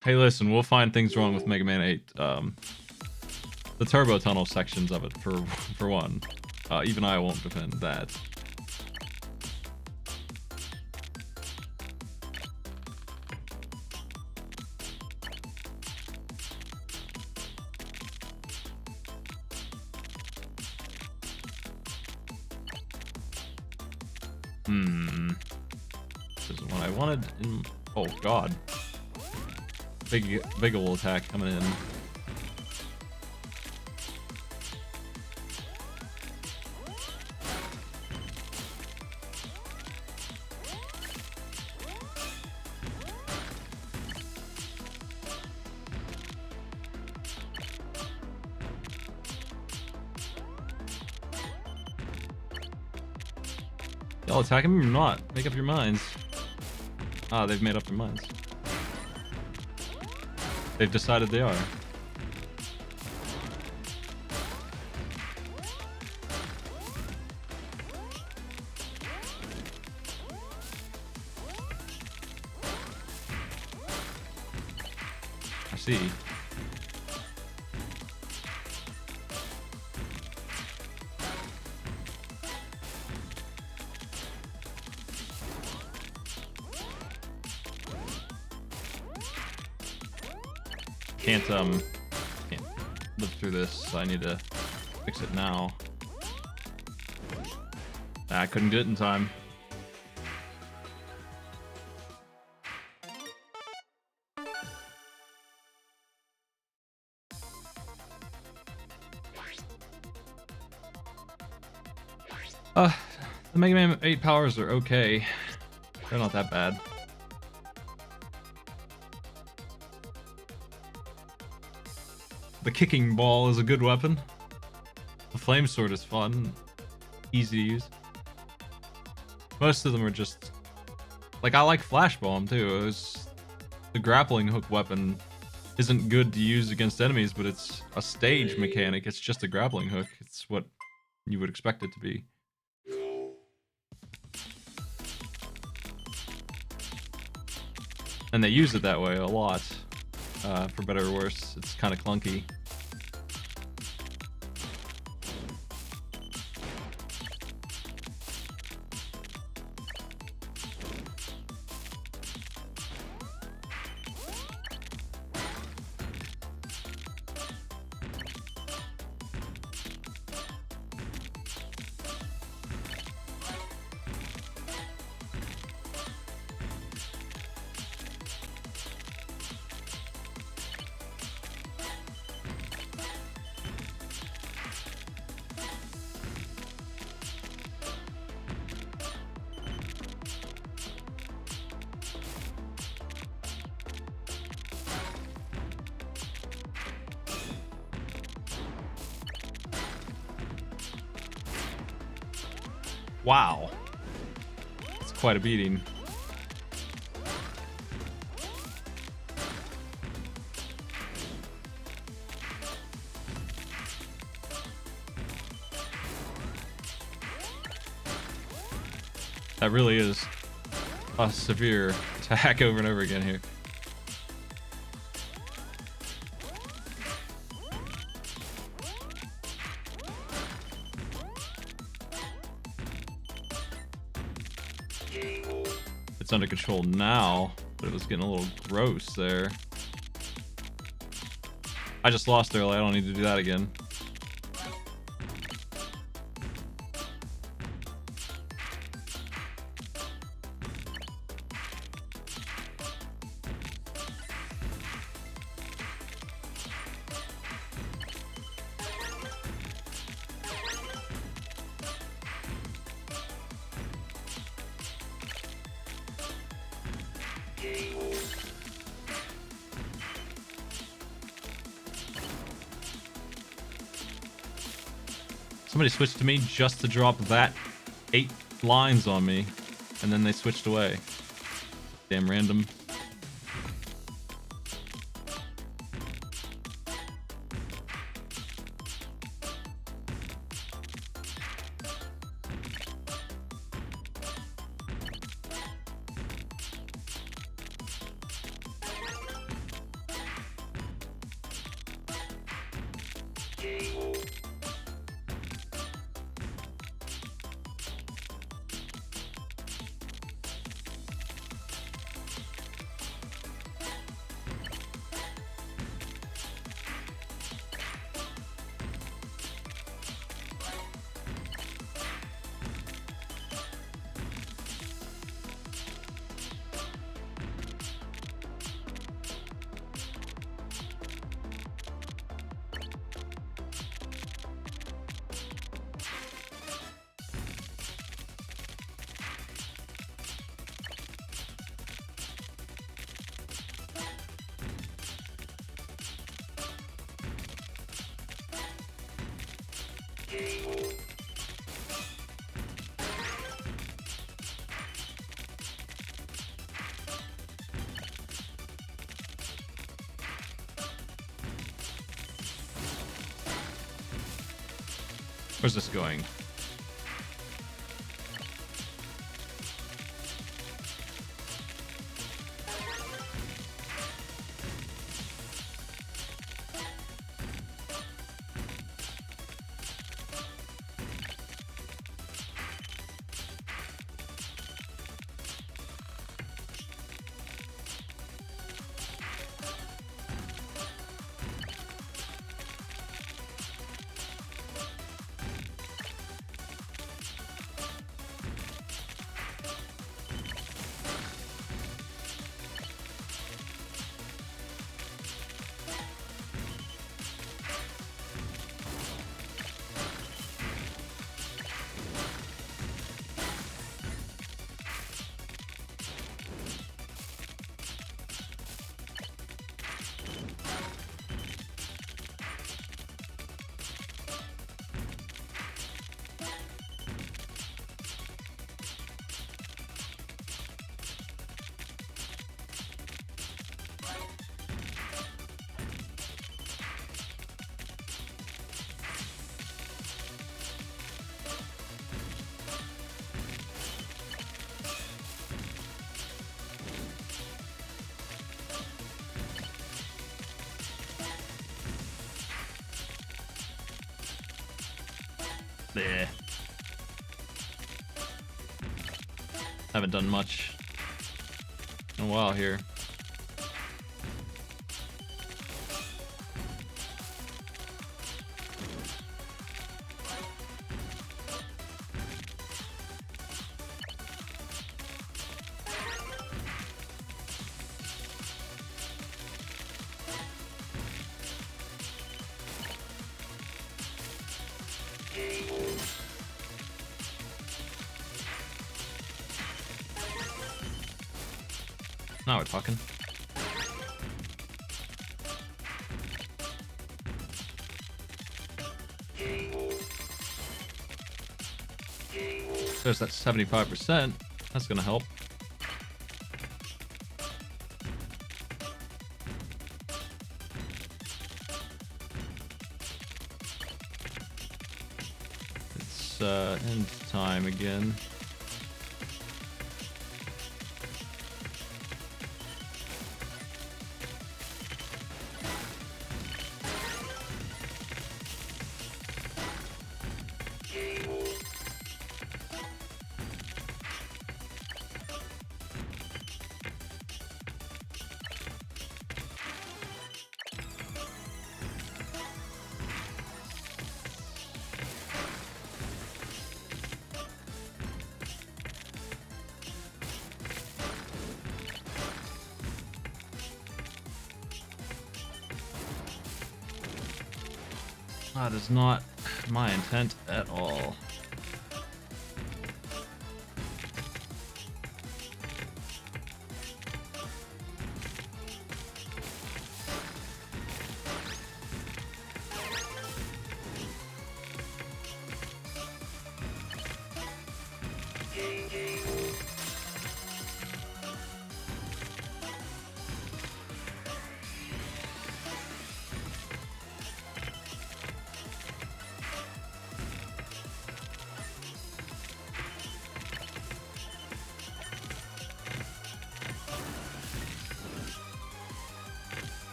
Hey, listen, we'll find things wrong with Mega Man 8. The turbo tunnel sections of it, for one. Even I won't defend that. This isn't what I wanted. Oh, God. Big ol' attack coming in. Y'all attacking me or not? Make up your minds. Ah, they've made up their minds. They've decided they are. I see. Can't live through this, so I need to fix it now. I couldn't get it in time. The Mega Man 8 powers are okay. They're not that bad. The kicking ball is a good weapon. The flame sword is fun. Easy to use. Most of them are just... Like, I like Flash Bomb, too. The grappling hook weapon isn't good to use against enemies, but it's a stage mechanic. It's just a grappling hook. It's what you would expect it to be. And they use it that way a lot. For better or worse, it's kind of clunky. Wow. It's quite a beating. That really is a severe attack over and over again here. it's under control now, but it was getting a little gross there. I just lost early. I don't need to do that again. Somebody switched to me just to drop that 8 lines on me, and then they switched away. Damn random. Where's this going? There. Haven't done much in a while here. Now we're talking. There's that 75%. That's gonna help. It's end time again. That is not my intent at all.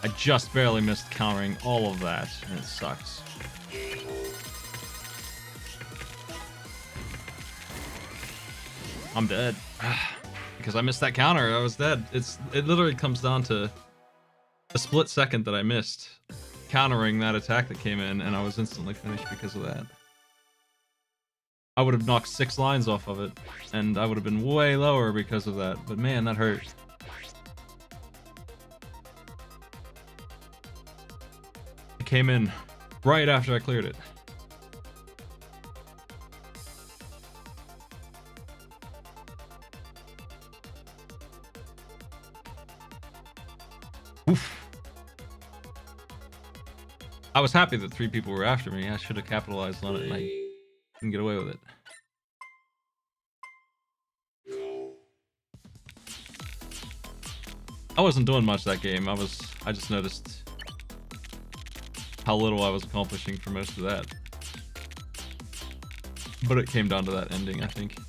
I just barely missed countering all of that, and it sucks. I'm dead. Because I missed that counter, I was dead. It literally comes down to a split second that I missed countering that attack that came in, and I was instantly finished because of that. I would have knocked 6 lines off of it, and I would have been way lower because of that, but man, that hurt. It came in right after I cleared it. Oof. I was happy that 3 people were after me. I should have capitalized on it, and I didn't get away with it. I wasn't doing much that game. I just noticed how little I was accomplishing for most of that. But it came down to that ending, I think.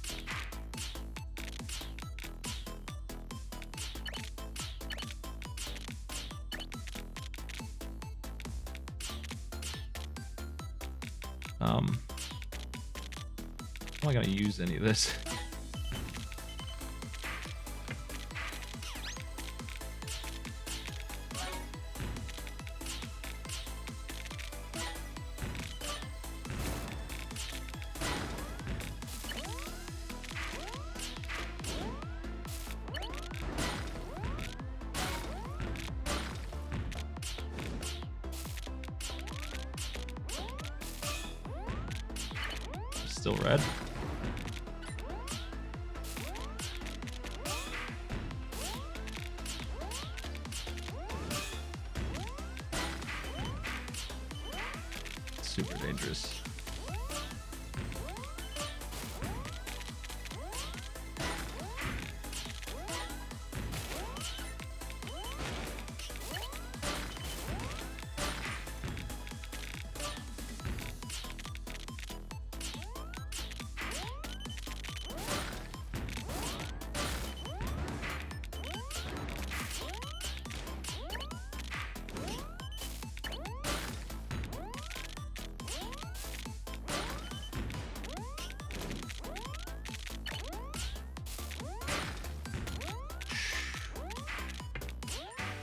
I'm not gonna use any of this. Still red. Super dangerous.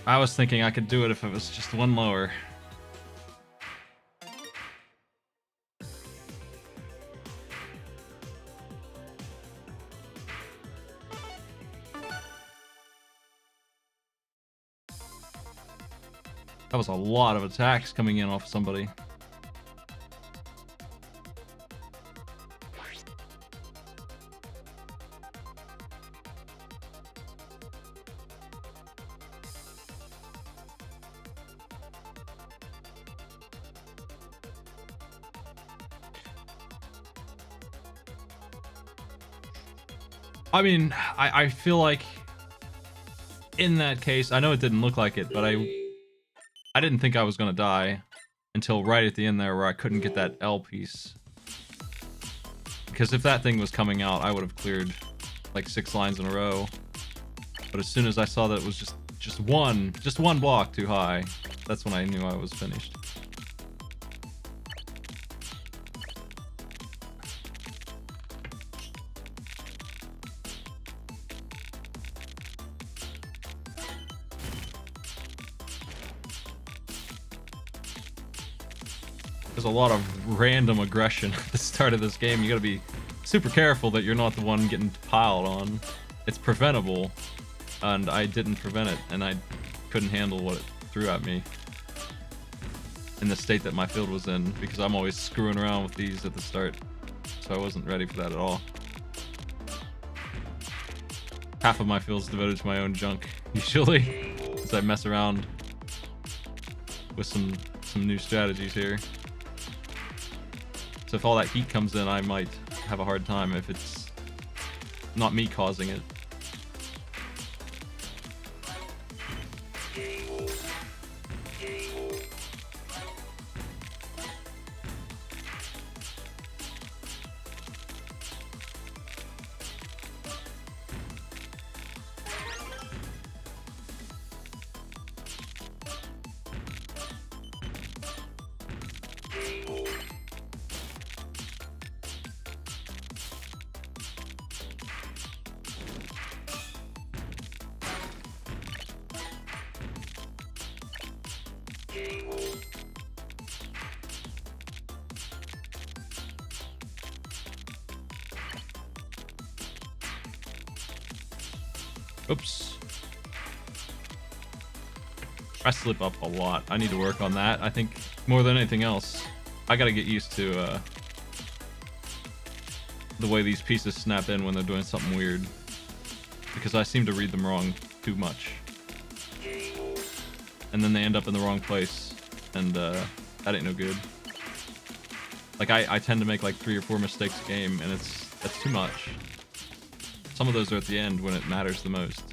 I was thinking I could do it if it was just 1 lower. That was a lot of attacks coming in off somebody. I mean, I feel like in that case, I know it didn't look like it, but I didn't think I was gonna die until right at the end there where I couldn't get that L piece. Because if that thing was coming out, I would have cleared like 6 lines in a row. But as soon as I saw that it was just one block too high, that's when I knew I was finished. There's a lot of random aggression at the start of this game. You gotta be super careful that you're not the one getting piled on. It's preventable, and I didn't prevent it, and I couldn't handle what it threw at me. in the state that my field was in, because I'm always screwing around with these at the start. So I wasn't ready for that at all. Half of my field's devoted to my own junk, usually, as I mess around with some new strategies here. So if all that heat comes in, I might have a hard time if it's not me causing it. Oops. I slip up a lot. I need to work on that. I think more than anything else, I gotta get used to the way these pieces snap in when they're doing something weird. Because I seem to read them wrong too much. And then they end up in the wrong place. And that ain't no good. Like I tend to make like 3 or 4 mistakes a game, and that's too much. Some of those are at the end when it matters the most.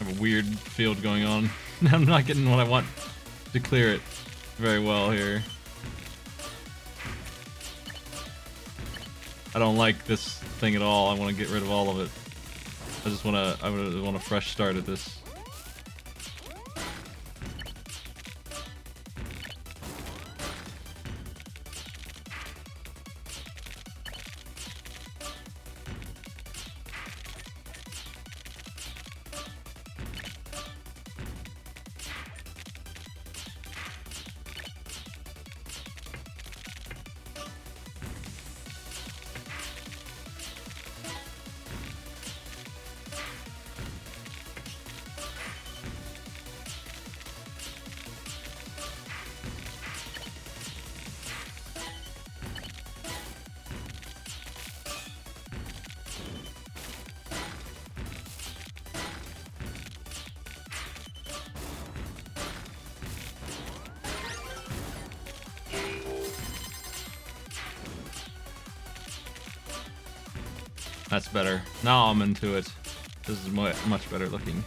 I have a weird field going on. I'm not getting what I want to clear it very well here. I don't like this thing at all. I want to get rid of all of it. I want a fresh start at this. That's better. Now I'm into it. This is much better looking.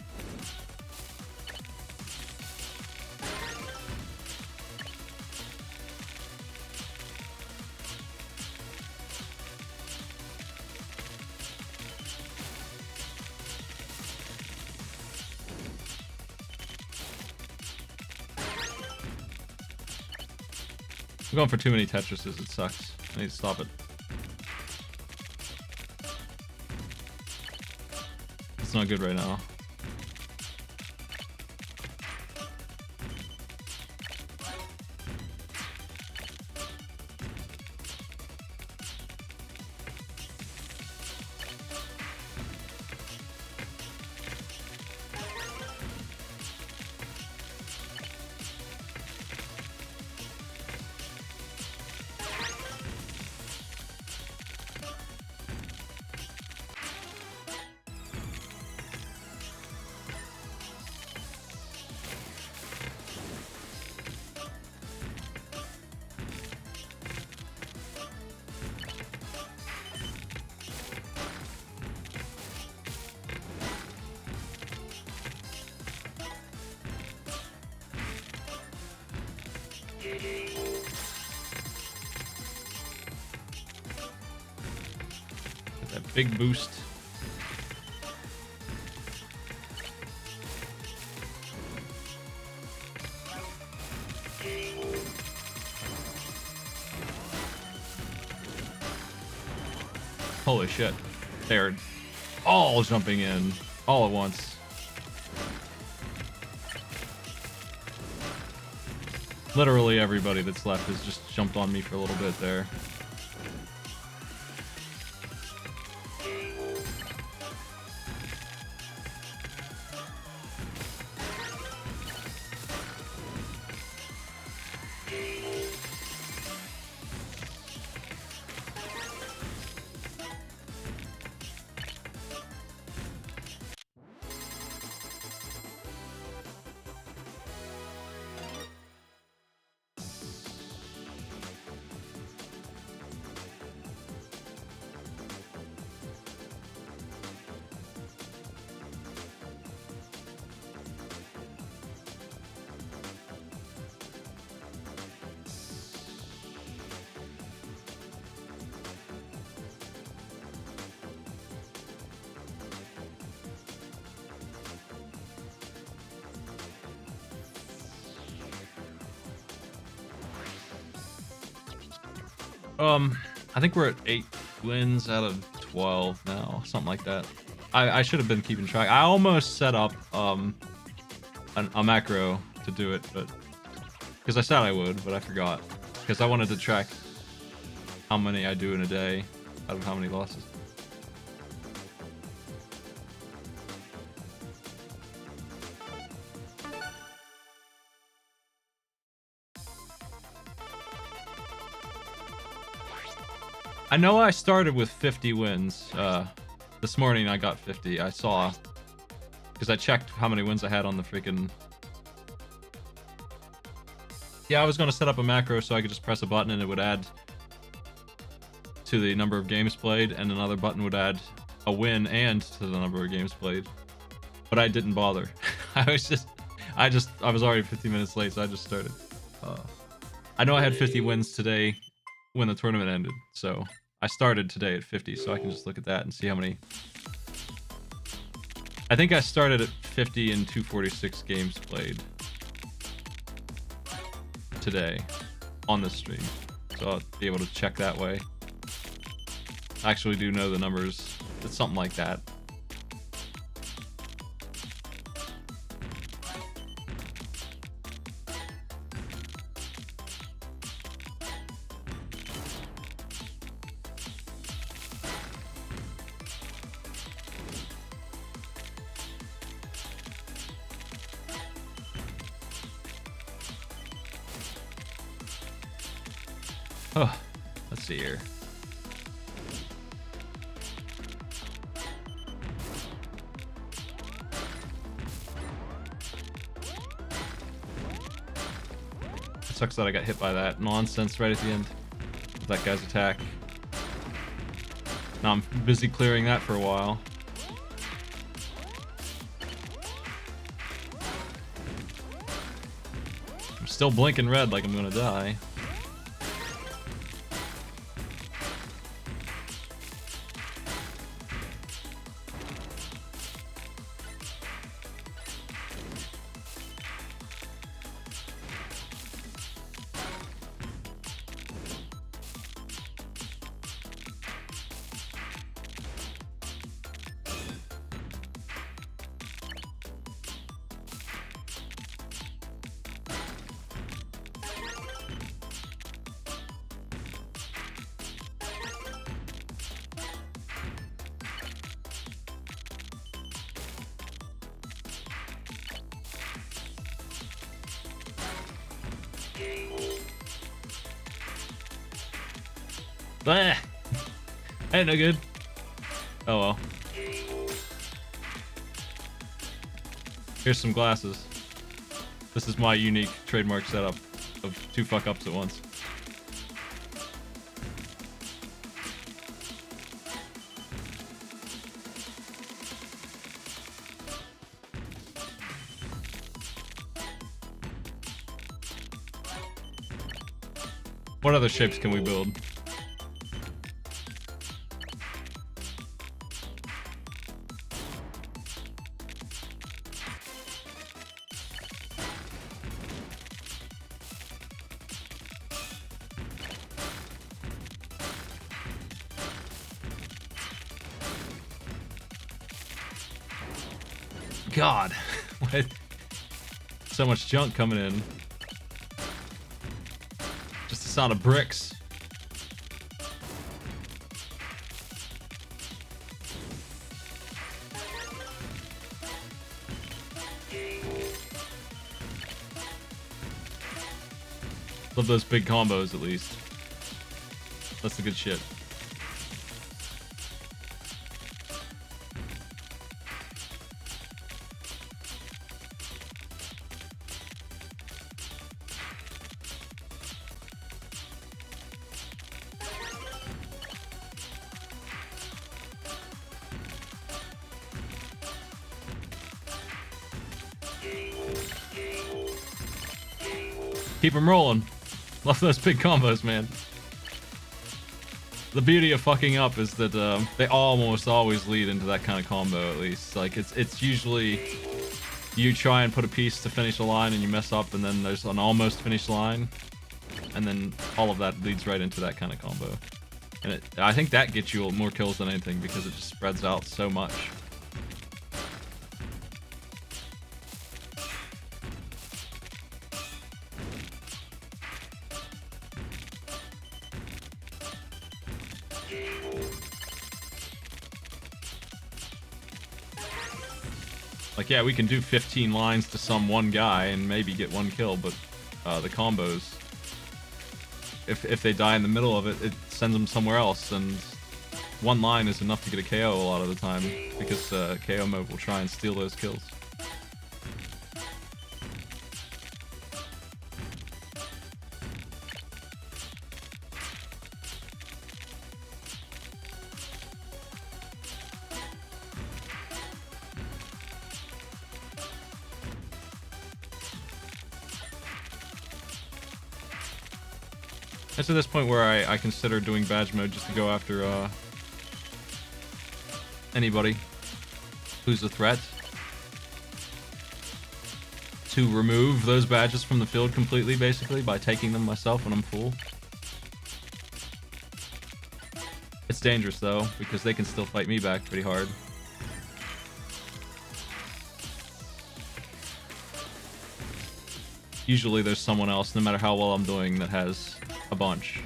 I'm going for too many Tetrises. It sucks. I need to stop it. It's not good right now. Get that big boost. Holy shit. They're all jumping in all at once. Literally everybody that's left has just jumped on me for a little bit there. I think we're at 8 wins out of 12 now, something like that. I should have been keeping track. I almost set up a macro to do it, but because I said I would, but I forgot because I wanted to track how many I do in a day out of how many losses. I know I started with 50 wins. This morning I got 50. I saw, because I checked how many wins I had on the freaking... Yeah, I was going to set up a macro so I could just press a button and it would add to the number of games played, and another button would add a win and to the number of games played. But I didn't bother. I was already 15 minutes late, so I just started. I know I had 50 wins today when the tournament ended, so I started today at 50, so I can just look at that and see how many. I think I started at 50 and 246 games played today on this stream, so I'll be able to check that way. I actually do know the numbers. It's something like that. Oh, let's see here. It sucks that I got hit by that nonsense right at the end of that guy's attack. Now I'm busy clearing that for a while. I'm still blinking red like I'm gonna die. Bah! Ain't no good. Oh well. Here's some glasses. This is my unique trademark setup of 2 fuck-ups at once. What other shapes can we build? God, what? So much junk coming in. Just the sound of bricks. Love those big combos, at least. That's the good shit. Keep them rolling. Love those big combos, man. The beauty of fucking up is that they almost always lead into that kind of combo, at least. Like, it's usually you try and put a piece to finish a line and you mess up, and then there's an almost finished line, and then all of that leads right into that kind of combo. And I think that gets you more kills than anything because it just spreads out so much. Like, yeah, we can do 15 lines to some one guy and maybe get one kill, but the combos, if they die in the middle of it, it sends them somewhere else, and one line is enough to get a KO a lot of the time, because KO mode will try and steal those kills. It's at this point where I consider doing badge mode just to go after anybody who's a threat. To remove those badges from the field completely, basically, by taking them myself when I'm full. It's dangerous, though, because they can still fight me back pretty hard. Usually there's someone else, no matter how well I'm doing, that has a bunch.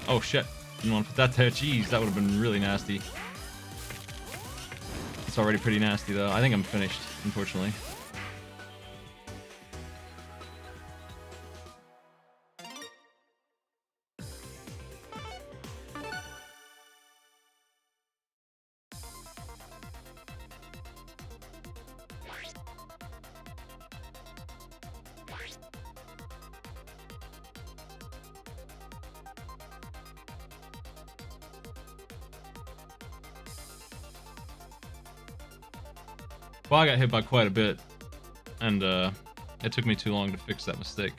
Oh shit, didn't want to put that there. Jeez, that would have been really nasty. It's already pretty nasty though. I think I'm finished, unfortunately. Well, I got hit by quite a bit, and it took me too long to fix that mistake.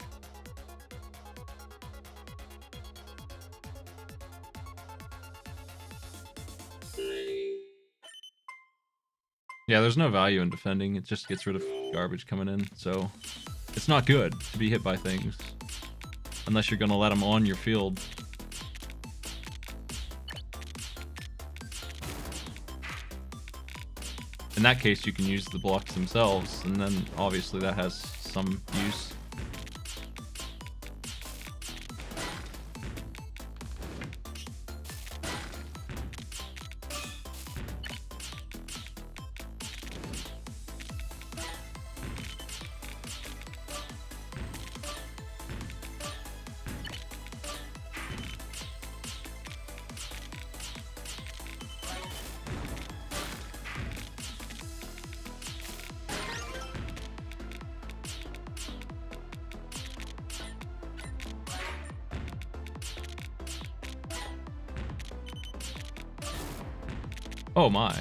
Yeah, there's no value in defending. It just gets rid of garbage coming in, so it's not good to be hit by things unless you're gonna let them on your field. In that case, you can use the blocks themselves, and then obviously that has some use. Oh my.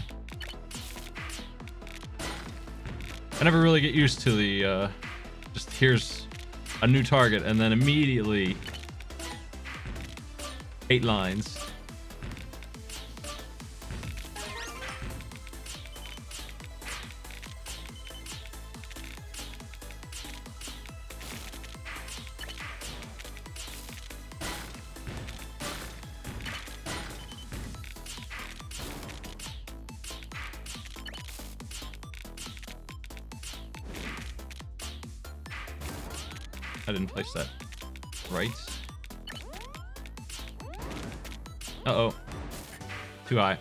I never really get used to the, just here's a new target and then immediately 8 lines. I didn't place that right. Uh-oh. Too high.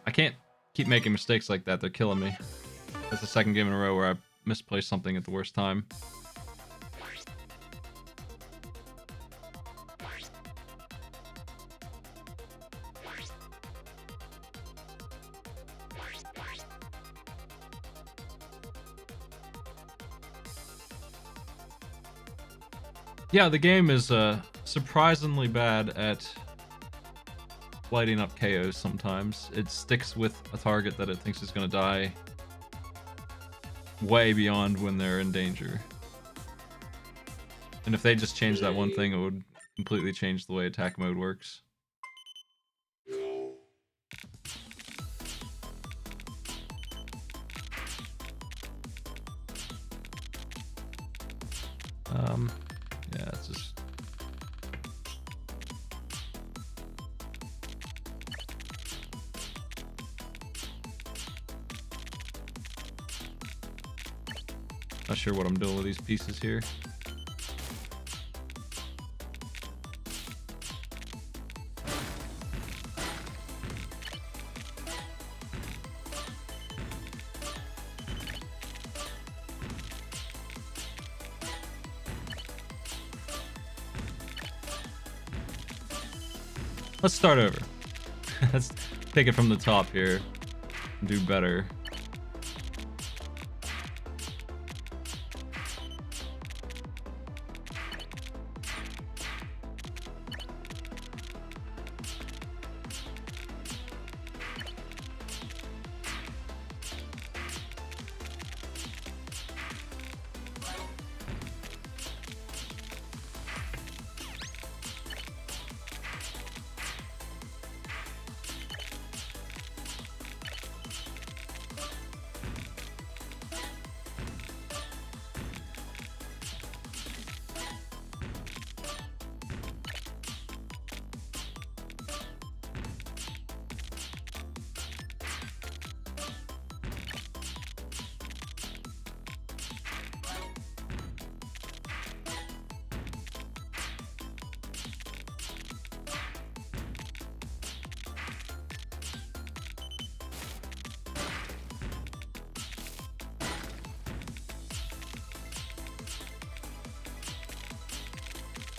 I can't keep making mistakes like that. They're killing me. That's the second game in a row where I misplaced something at the worst time. Yeah, the game is surprisingly bad at lighting up KOs sometimes. It sticks with a target that it thinks is going to die way beyond when they're in danger. And if they just changed that one thing, it would completely change the way attack mode works. Yeah, it's just... Not sure what I'm doing with these pieces here. Let's start over. Let's take it from the top here and do better.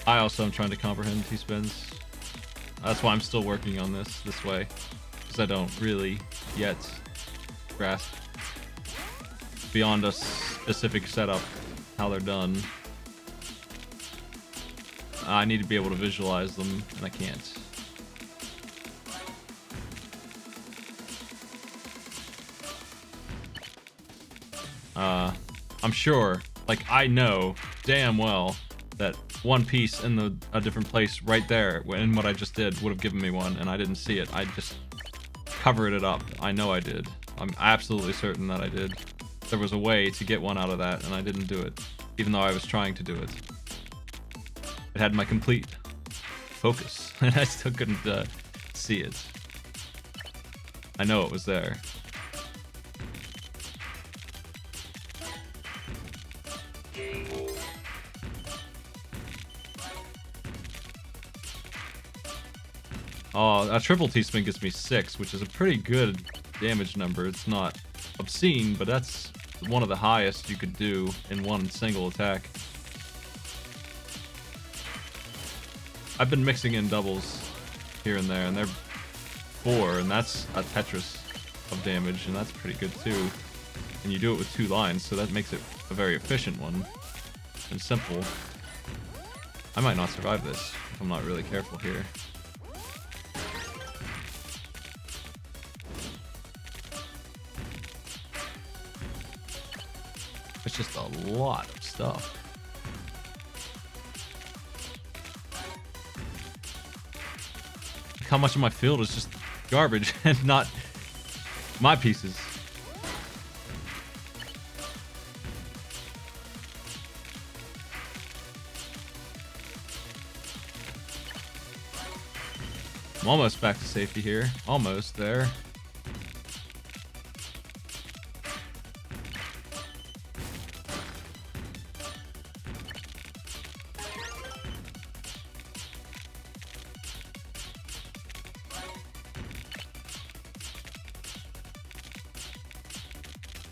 I also am trying to comprehend T-spins. That's why I'm still working on this way, because I don't really yet grasp beyond a specific setup how they're done. I need to be able to visualize them, and I can't. I'm sure, like I know damn well that one piece in a different place right there in what I just did would have given me one, and I didn't see it. I just covered it up. I know I did. I'm absolutely certain that I did. There was a way to get one out of that, and I didn't do it, even though I was trying to do it. It had my complete focus, and I still couldn't see it. I know it was there. Oh, a triple T-spin gets me 6, which is a pretty good damage number. It's not obscene, but that's one of the highest you could do in one single attack. I've been mixing in doubles here and there, and they're 4, and that's a Tetris of damage, and that's pretty good too. And you do it with 2 lines, so that makes it a very efficient one and simple. I might not survive this if I'm not really careful here. just a lot of stuff. How much of my field is just garbage and not my pieces. I'm almost back to safety here. Almost there.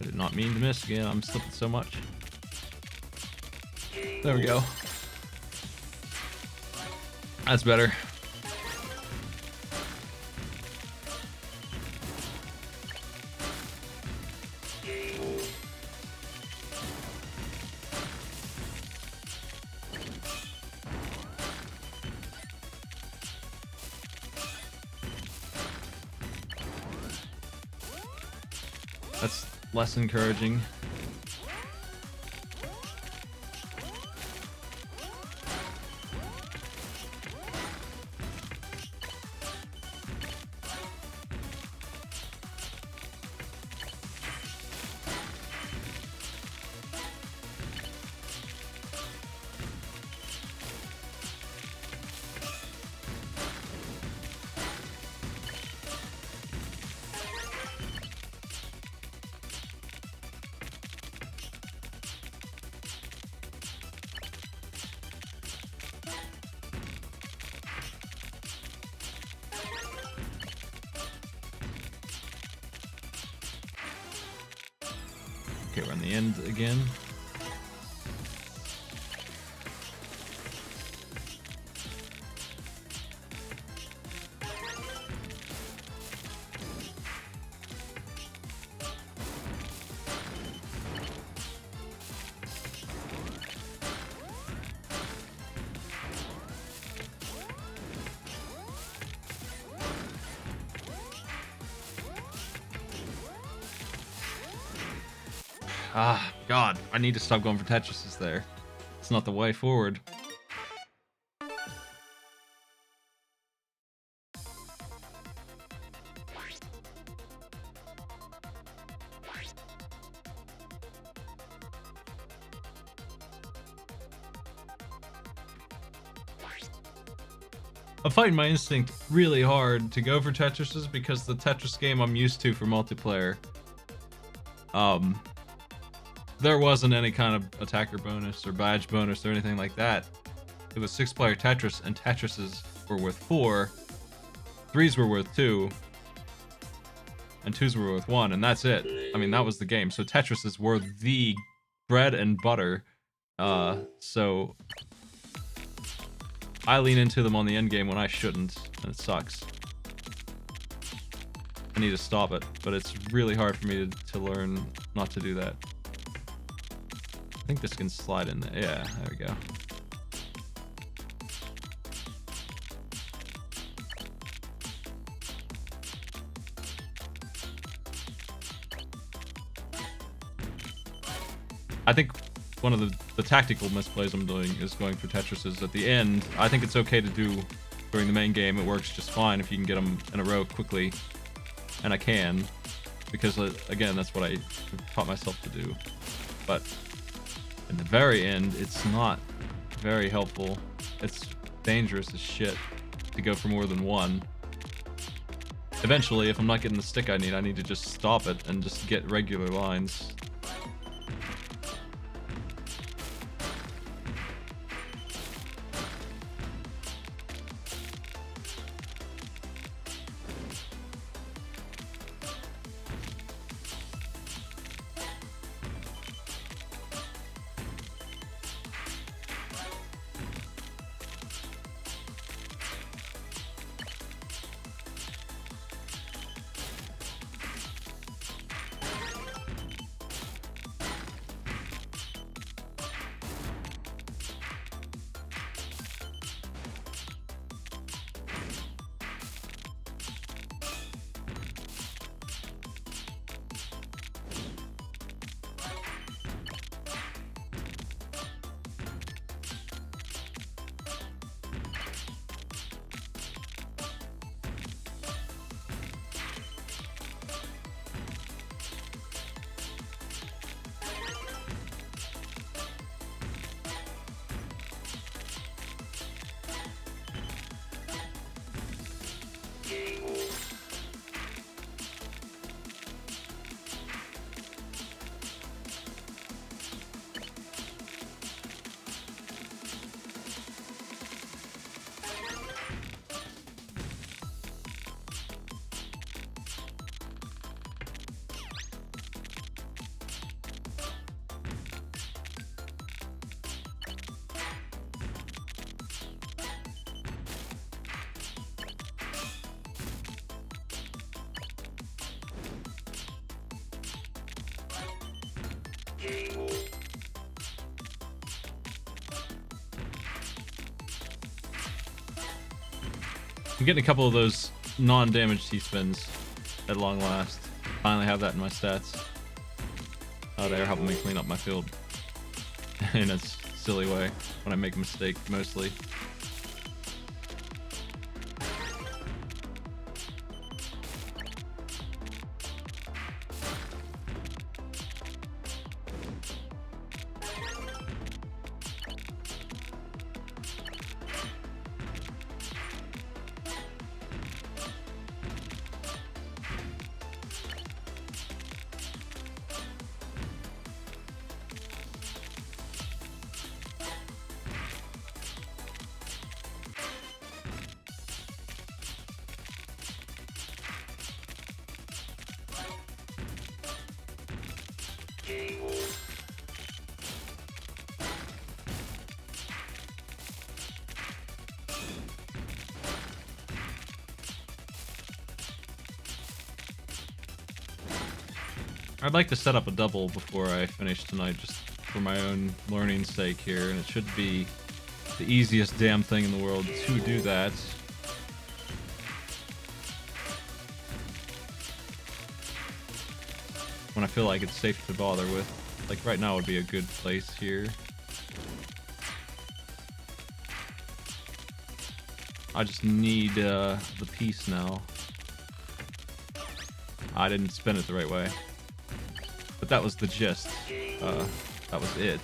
I did not mean to miss again. I'm slipping so much. There we go. That's better. That's less encouraging. Okay, we're on the end again. Ah, God, I need to stop going for Tetrises there. It's not the way forward. I'm fighting my instinct really hard to go for Tetrises because the Tetris game I'm used to for multiplayer, there wasn't any kind of attacker bonus or badge bonus or anything like that. It was 6-player Tetris, and Tetrises were worth 4, 3s were worth 2, and 2s were worth 1, and that's it. I mean, that was the game. So Tetrises were the bread and butter. So I lean into them on the end game when I shouldn't, and it sucks. I need to stop it, but it's really hard for me to learn not to do that. I think this can slide in there. Yeah, there we go. I think one of the tactical misplays I'm doing is going for Tetrises at the end. I think it's okay to do during the main game. It works just fine if you can get them in a row quickly. And I can, because again, that's what I taught myself to do. But in the very end, it's not very helpful. It's dangerous as shit to go for more than one. Eventually, if I'm not getting the stick I need to just stop it and just get regular lines. I'm getting a couple of those non-damage T-spins at long last. Finally have that in my stats. Oh, they're helping me clean up my field in a silly way when I make a mistake, mostly. I'd like to set up a double before I finish tonight, just for my own learning's sake here, and it should be the easiest damn thing in the world to do that. When I feel like it's safe to bother with. Like right now would be a good place here. I just need the piece now. I didn't spin it the right way. But that was the gist. That was it.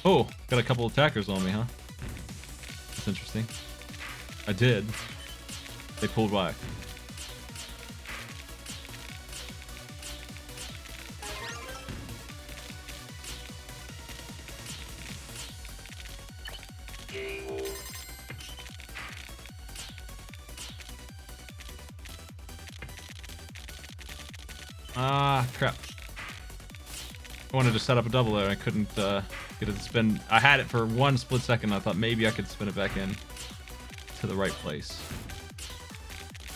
Oh, got a couple attackers on me, huh? That's interesting. I did. They pulled back. Ah, crap. I wanted to set up a double there. I couldn't get it to spin. I had it for one split second. I thought maybe I could spin it back in to the right place.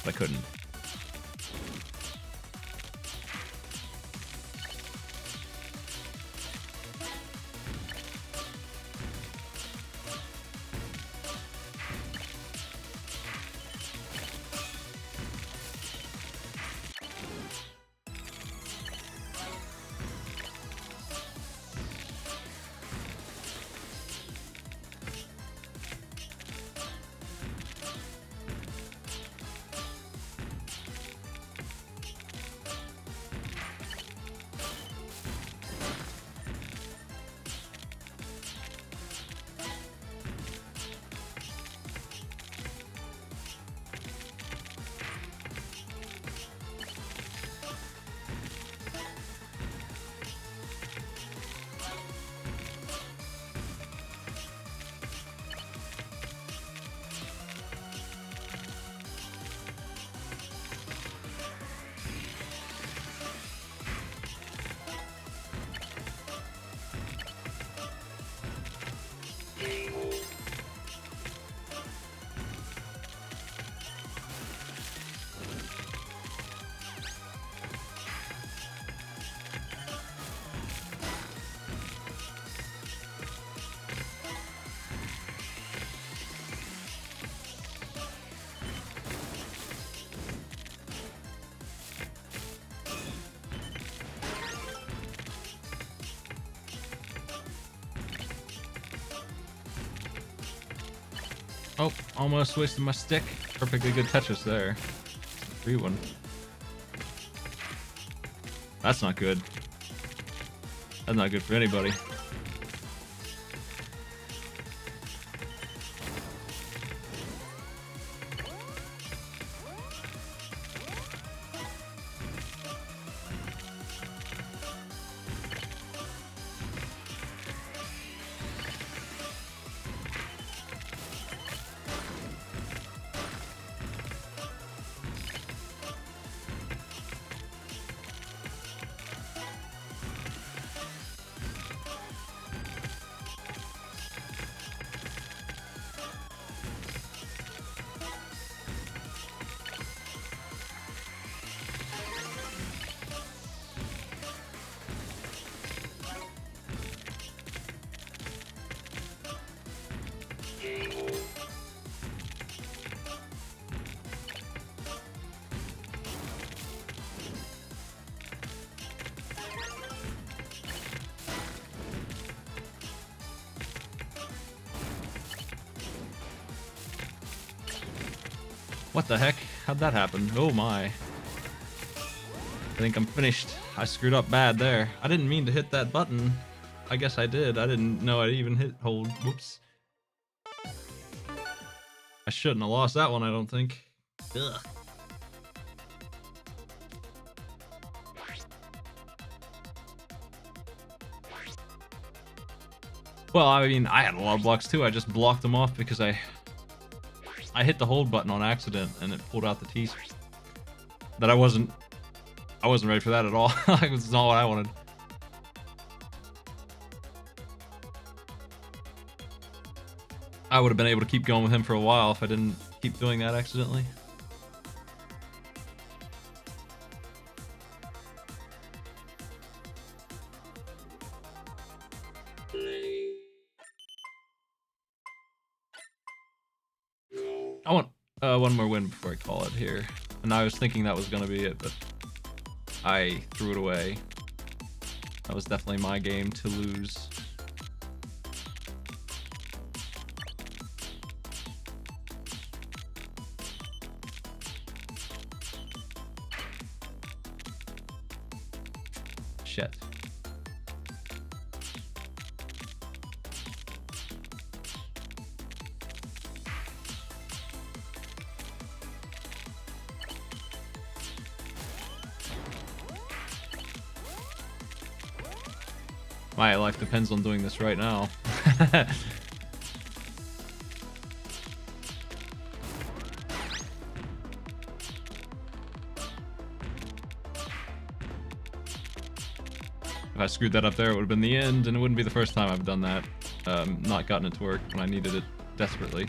But I couldn't. Oh, almost wasted my stick. Perfectly good Tetris there. 3-1. That's not good. That's not good for anybody. What the heck? How'd that happen? Oh my. I think I'm finished. I screwed up bad there. I didn't mean to hit that button. I guess I did. I didn't know I even hit hold. Whoops. I shouldn't have lost that one, I don't think. Ugh. Well, I mean, I had a lot of blocks too. I just blocked them off because I hit the hold button on accident and it pulled out the T's. That I wasn't ready for that at all. It's not what I wanted. I would have been able to keep going with him for a while if I didn't keep doing that accidentally. I want one more win before I call it here. And I was thinking that was going to be it, but I threw it away. That was definitely my game to lose. Shit. My life depends on doing this right now. If I screwed that up there, it would have been the end, and it wouldn't be the first time I've done that. Not gotten it to work when I needed it desperately.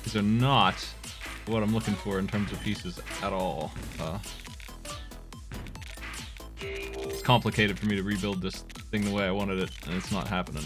These are not what I'm looking for in terms of pieces at all. It's complicated for me to rebuild this thing the way I wanted it, and it's not happening.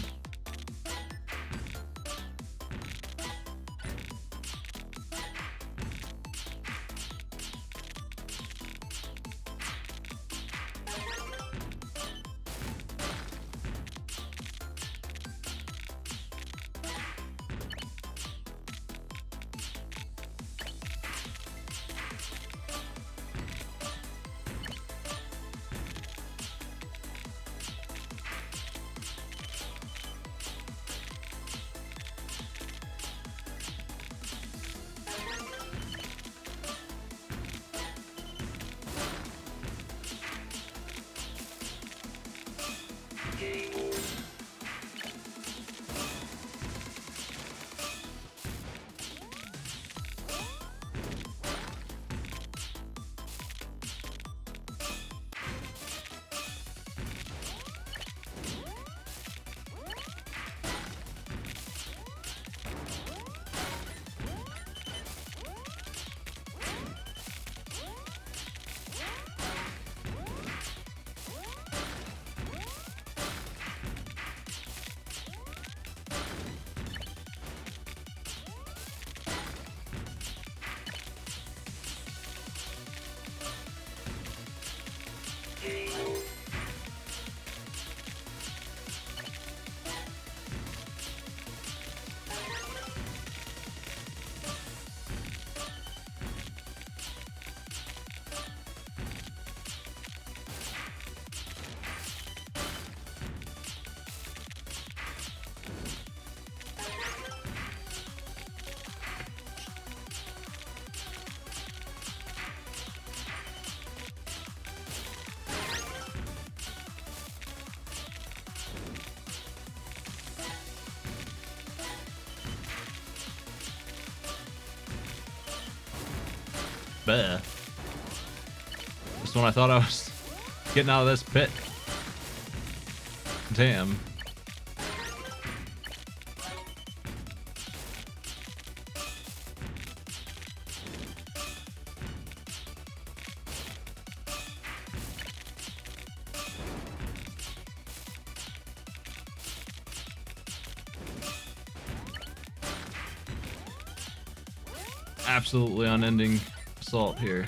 bear. Just when I thought I was getting out of this pit. Damn. Absolutely unending assault here.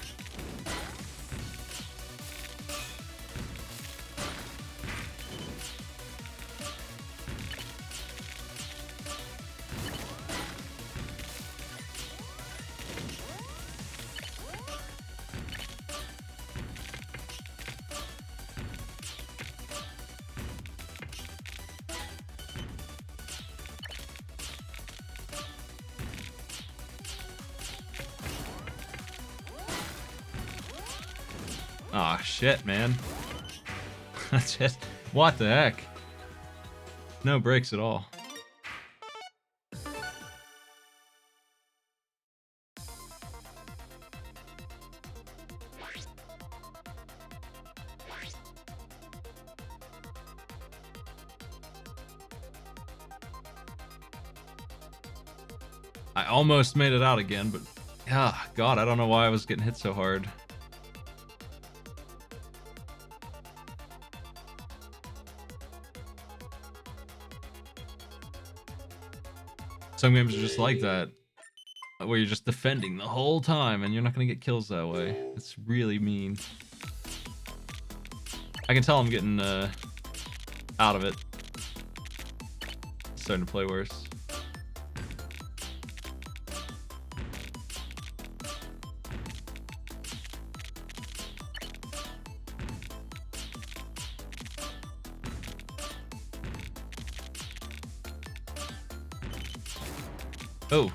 Aw, oh, shit, man. That's just... What the heck? No breaks at all. I almost made it out again, but... Ah, God, I don't know why I was getting hit so hard. Some games are just like that, where you're just defending the whole time and you're not gonna get kills that way. It's really mean. I can tell I'm getting out of it. It's starting to play worse. Oh.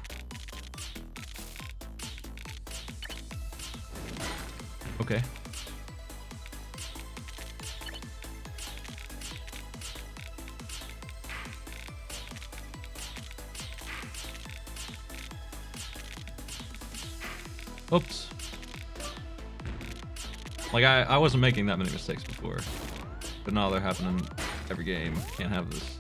Okay. Oops. Like, I wasn't making that many mistakes before. But now they're happening every game. Can't have this.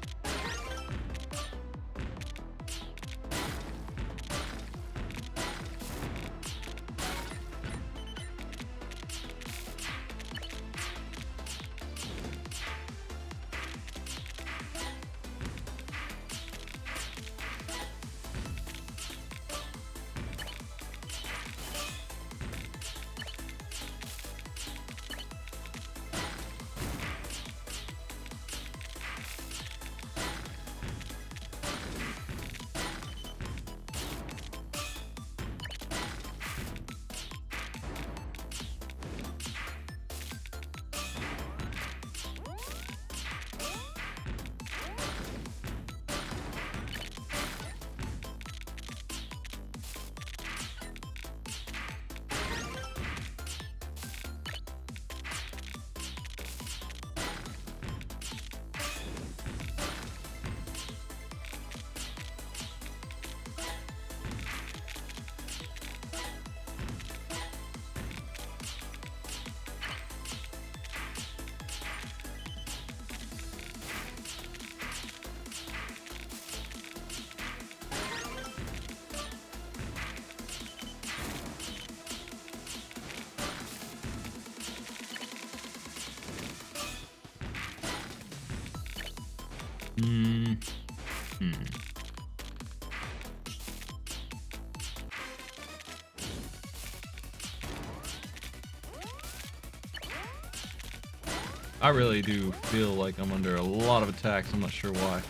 I really do feel like I'm under a lot of attacks. I'm not sure why.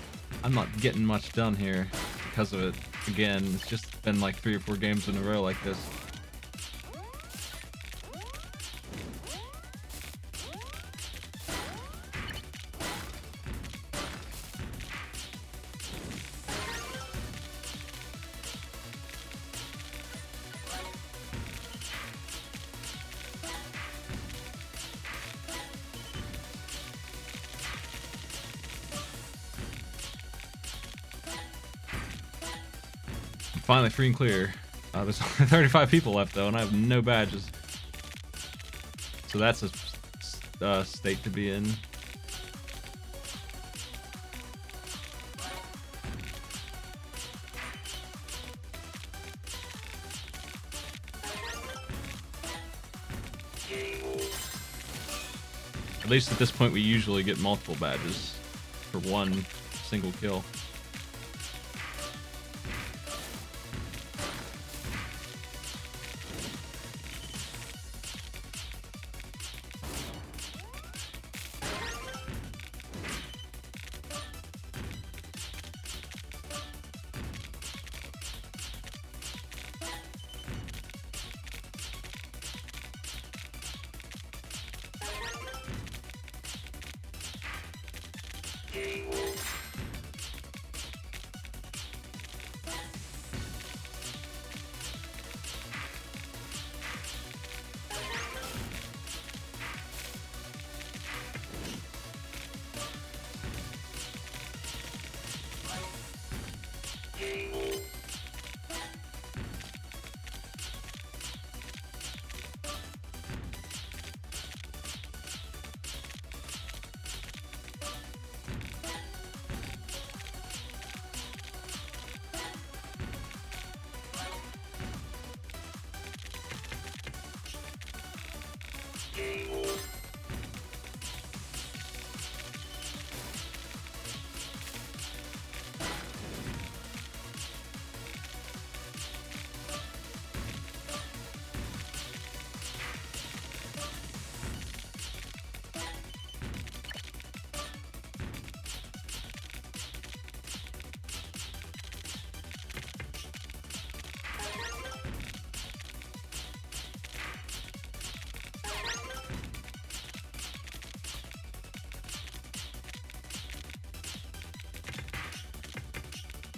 I'm not getting much done here because of it. Again, it's just been like 3 or 4 games in a row like this. Finally free and clear. There's only 35 people left though, and I have no badges. So that's a state to be in. At least at this point, we usually get multiple badges for one single kill.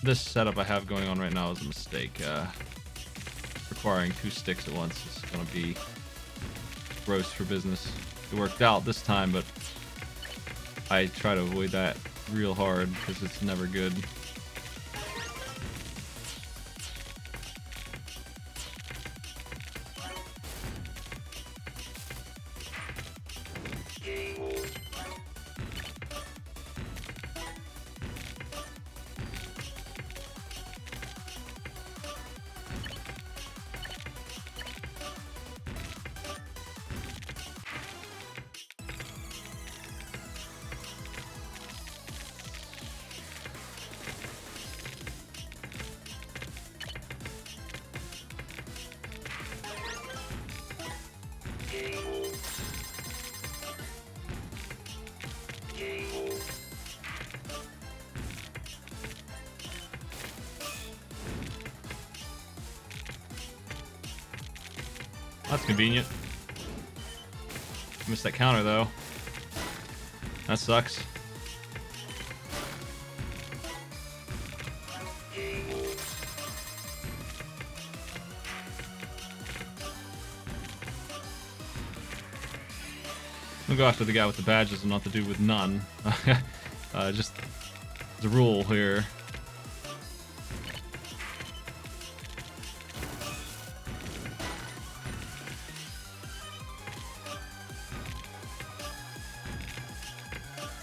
This setup I have going on right now is a mistake. Requiring 2 sticks at once is going to be gross for business. It worked out this time, but I try to avoid that real hard because it's never good. That's convenient. Missed that counter though. That sucks. We'll go after the guy with the badges and not the dude with none. Just the rule here.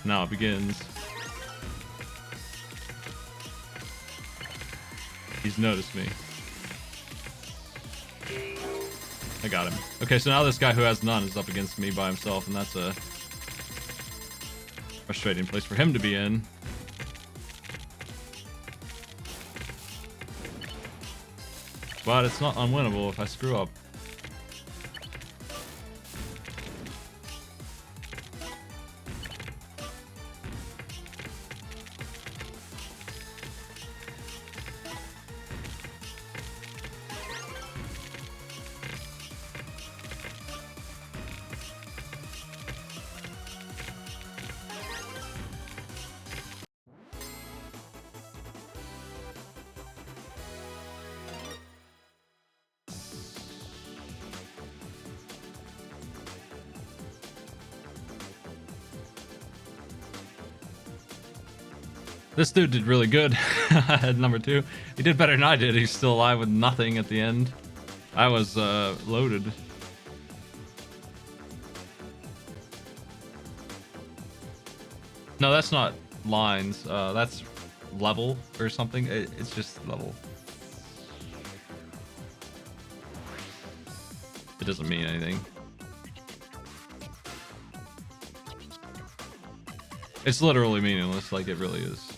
Now it begins. He's noticed me. I got him. Okay, so now this guy who has none is up against me by himself, and that's a frustrating place for him to be in. But it's not unwinnable if I screw up. This dude did really good at number 2. He did better than I did. He's still alive with nothing at the end. I was loaded. No, that's not lines. That's level or something. It's just level. It doesn't mean anything. It's literally meaningless, like it really is.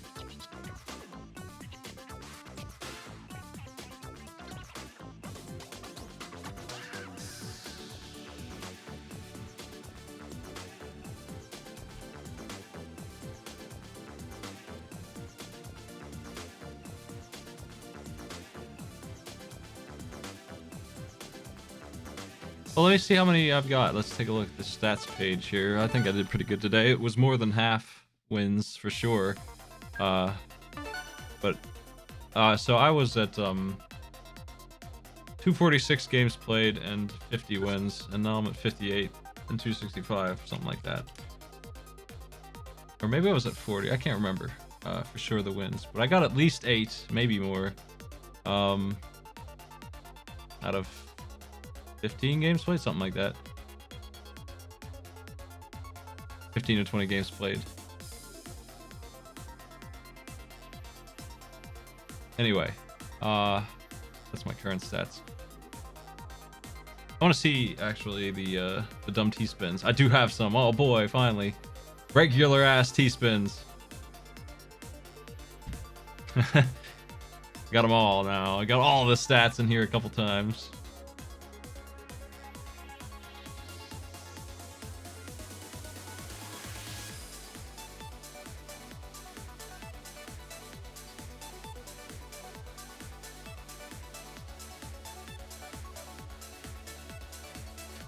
Well, let me see how many I've got. Let's take a look at the stats page here. I think I did pretty good today. It was more than half wins for sure. So I was at 246 games played and 50 wins, and now I'm at 58 and 265, something like that. Or maybe I was at 40. I can't remember for sure the wins, but I got at least 8, maybe more, out of 15 games played, something like that. 15 to 20 games played. Anyway, that's my current stats. I want to see actually the dumb T-spins. I do have some. Oh boy, finally, regular ass T-spins. Got them all now. I got all the stats in here a couple times.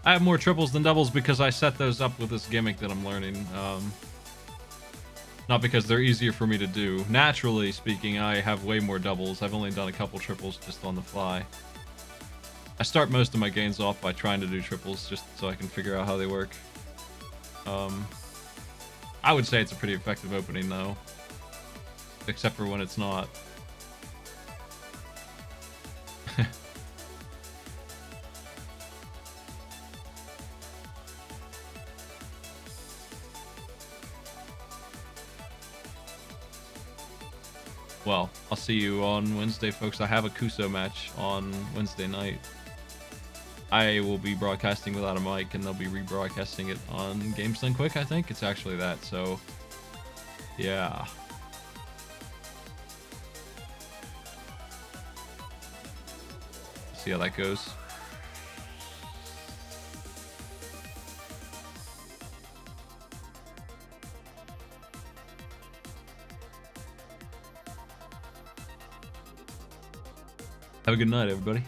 I have more triples than doubles because I set those up with this gimmick that I'm learning. Not because they're easier for me to do. Naturally speaking, I have way more doubles. I've only done a couple triples just on the fly. I start most of my games off by trying to do triples just so I can figure out how they work. I would say it's a pretty effective opening though. Except for when it's not. Well, I'll see you on Wednesday, folks. I have a Kuso match on Wednesday night. I will be broadcasting without a mic, and they'll be rebroadcasting it on Games Done Quick, I think. It's actually that, so... yeah. See how that goes. Have a good night, everybody.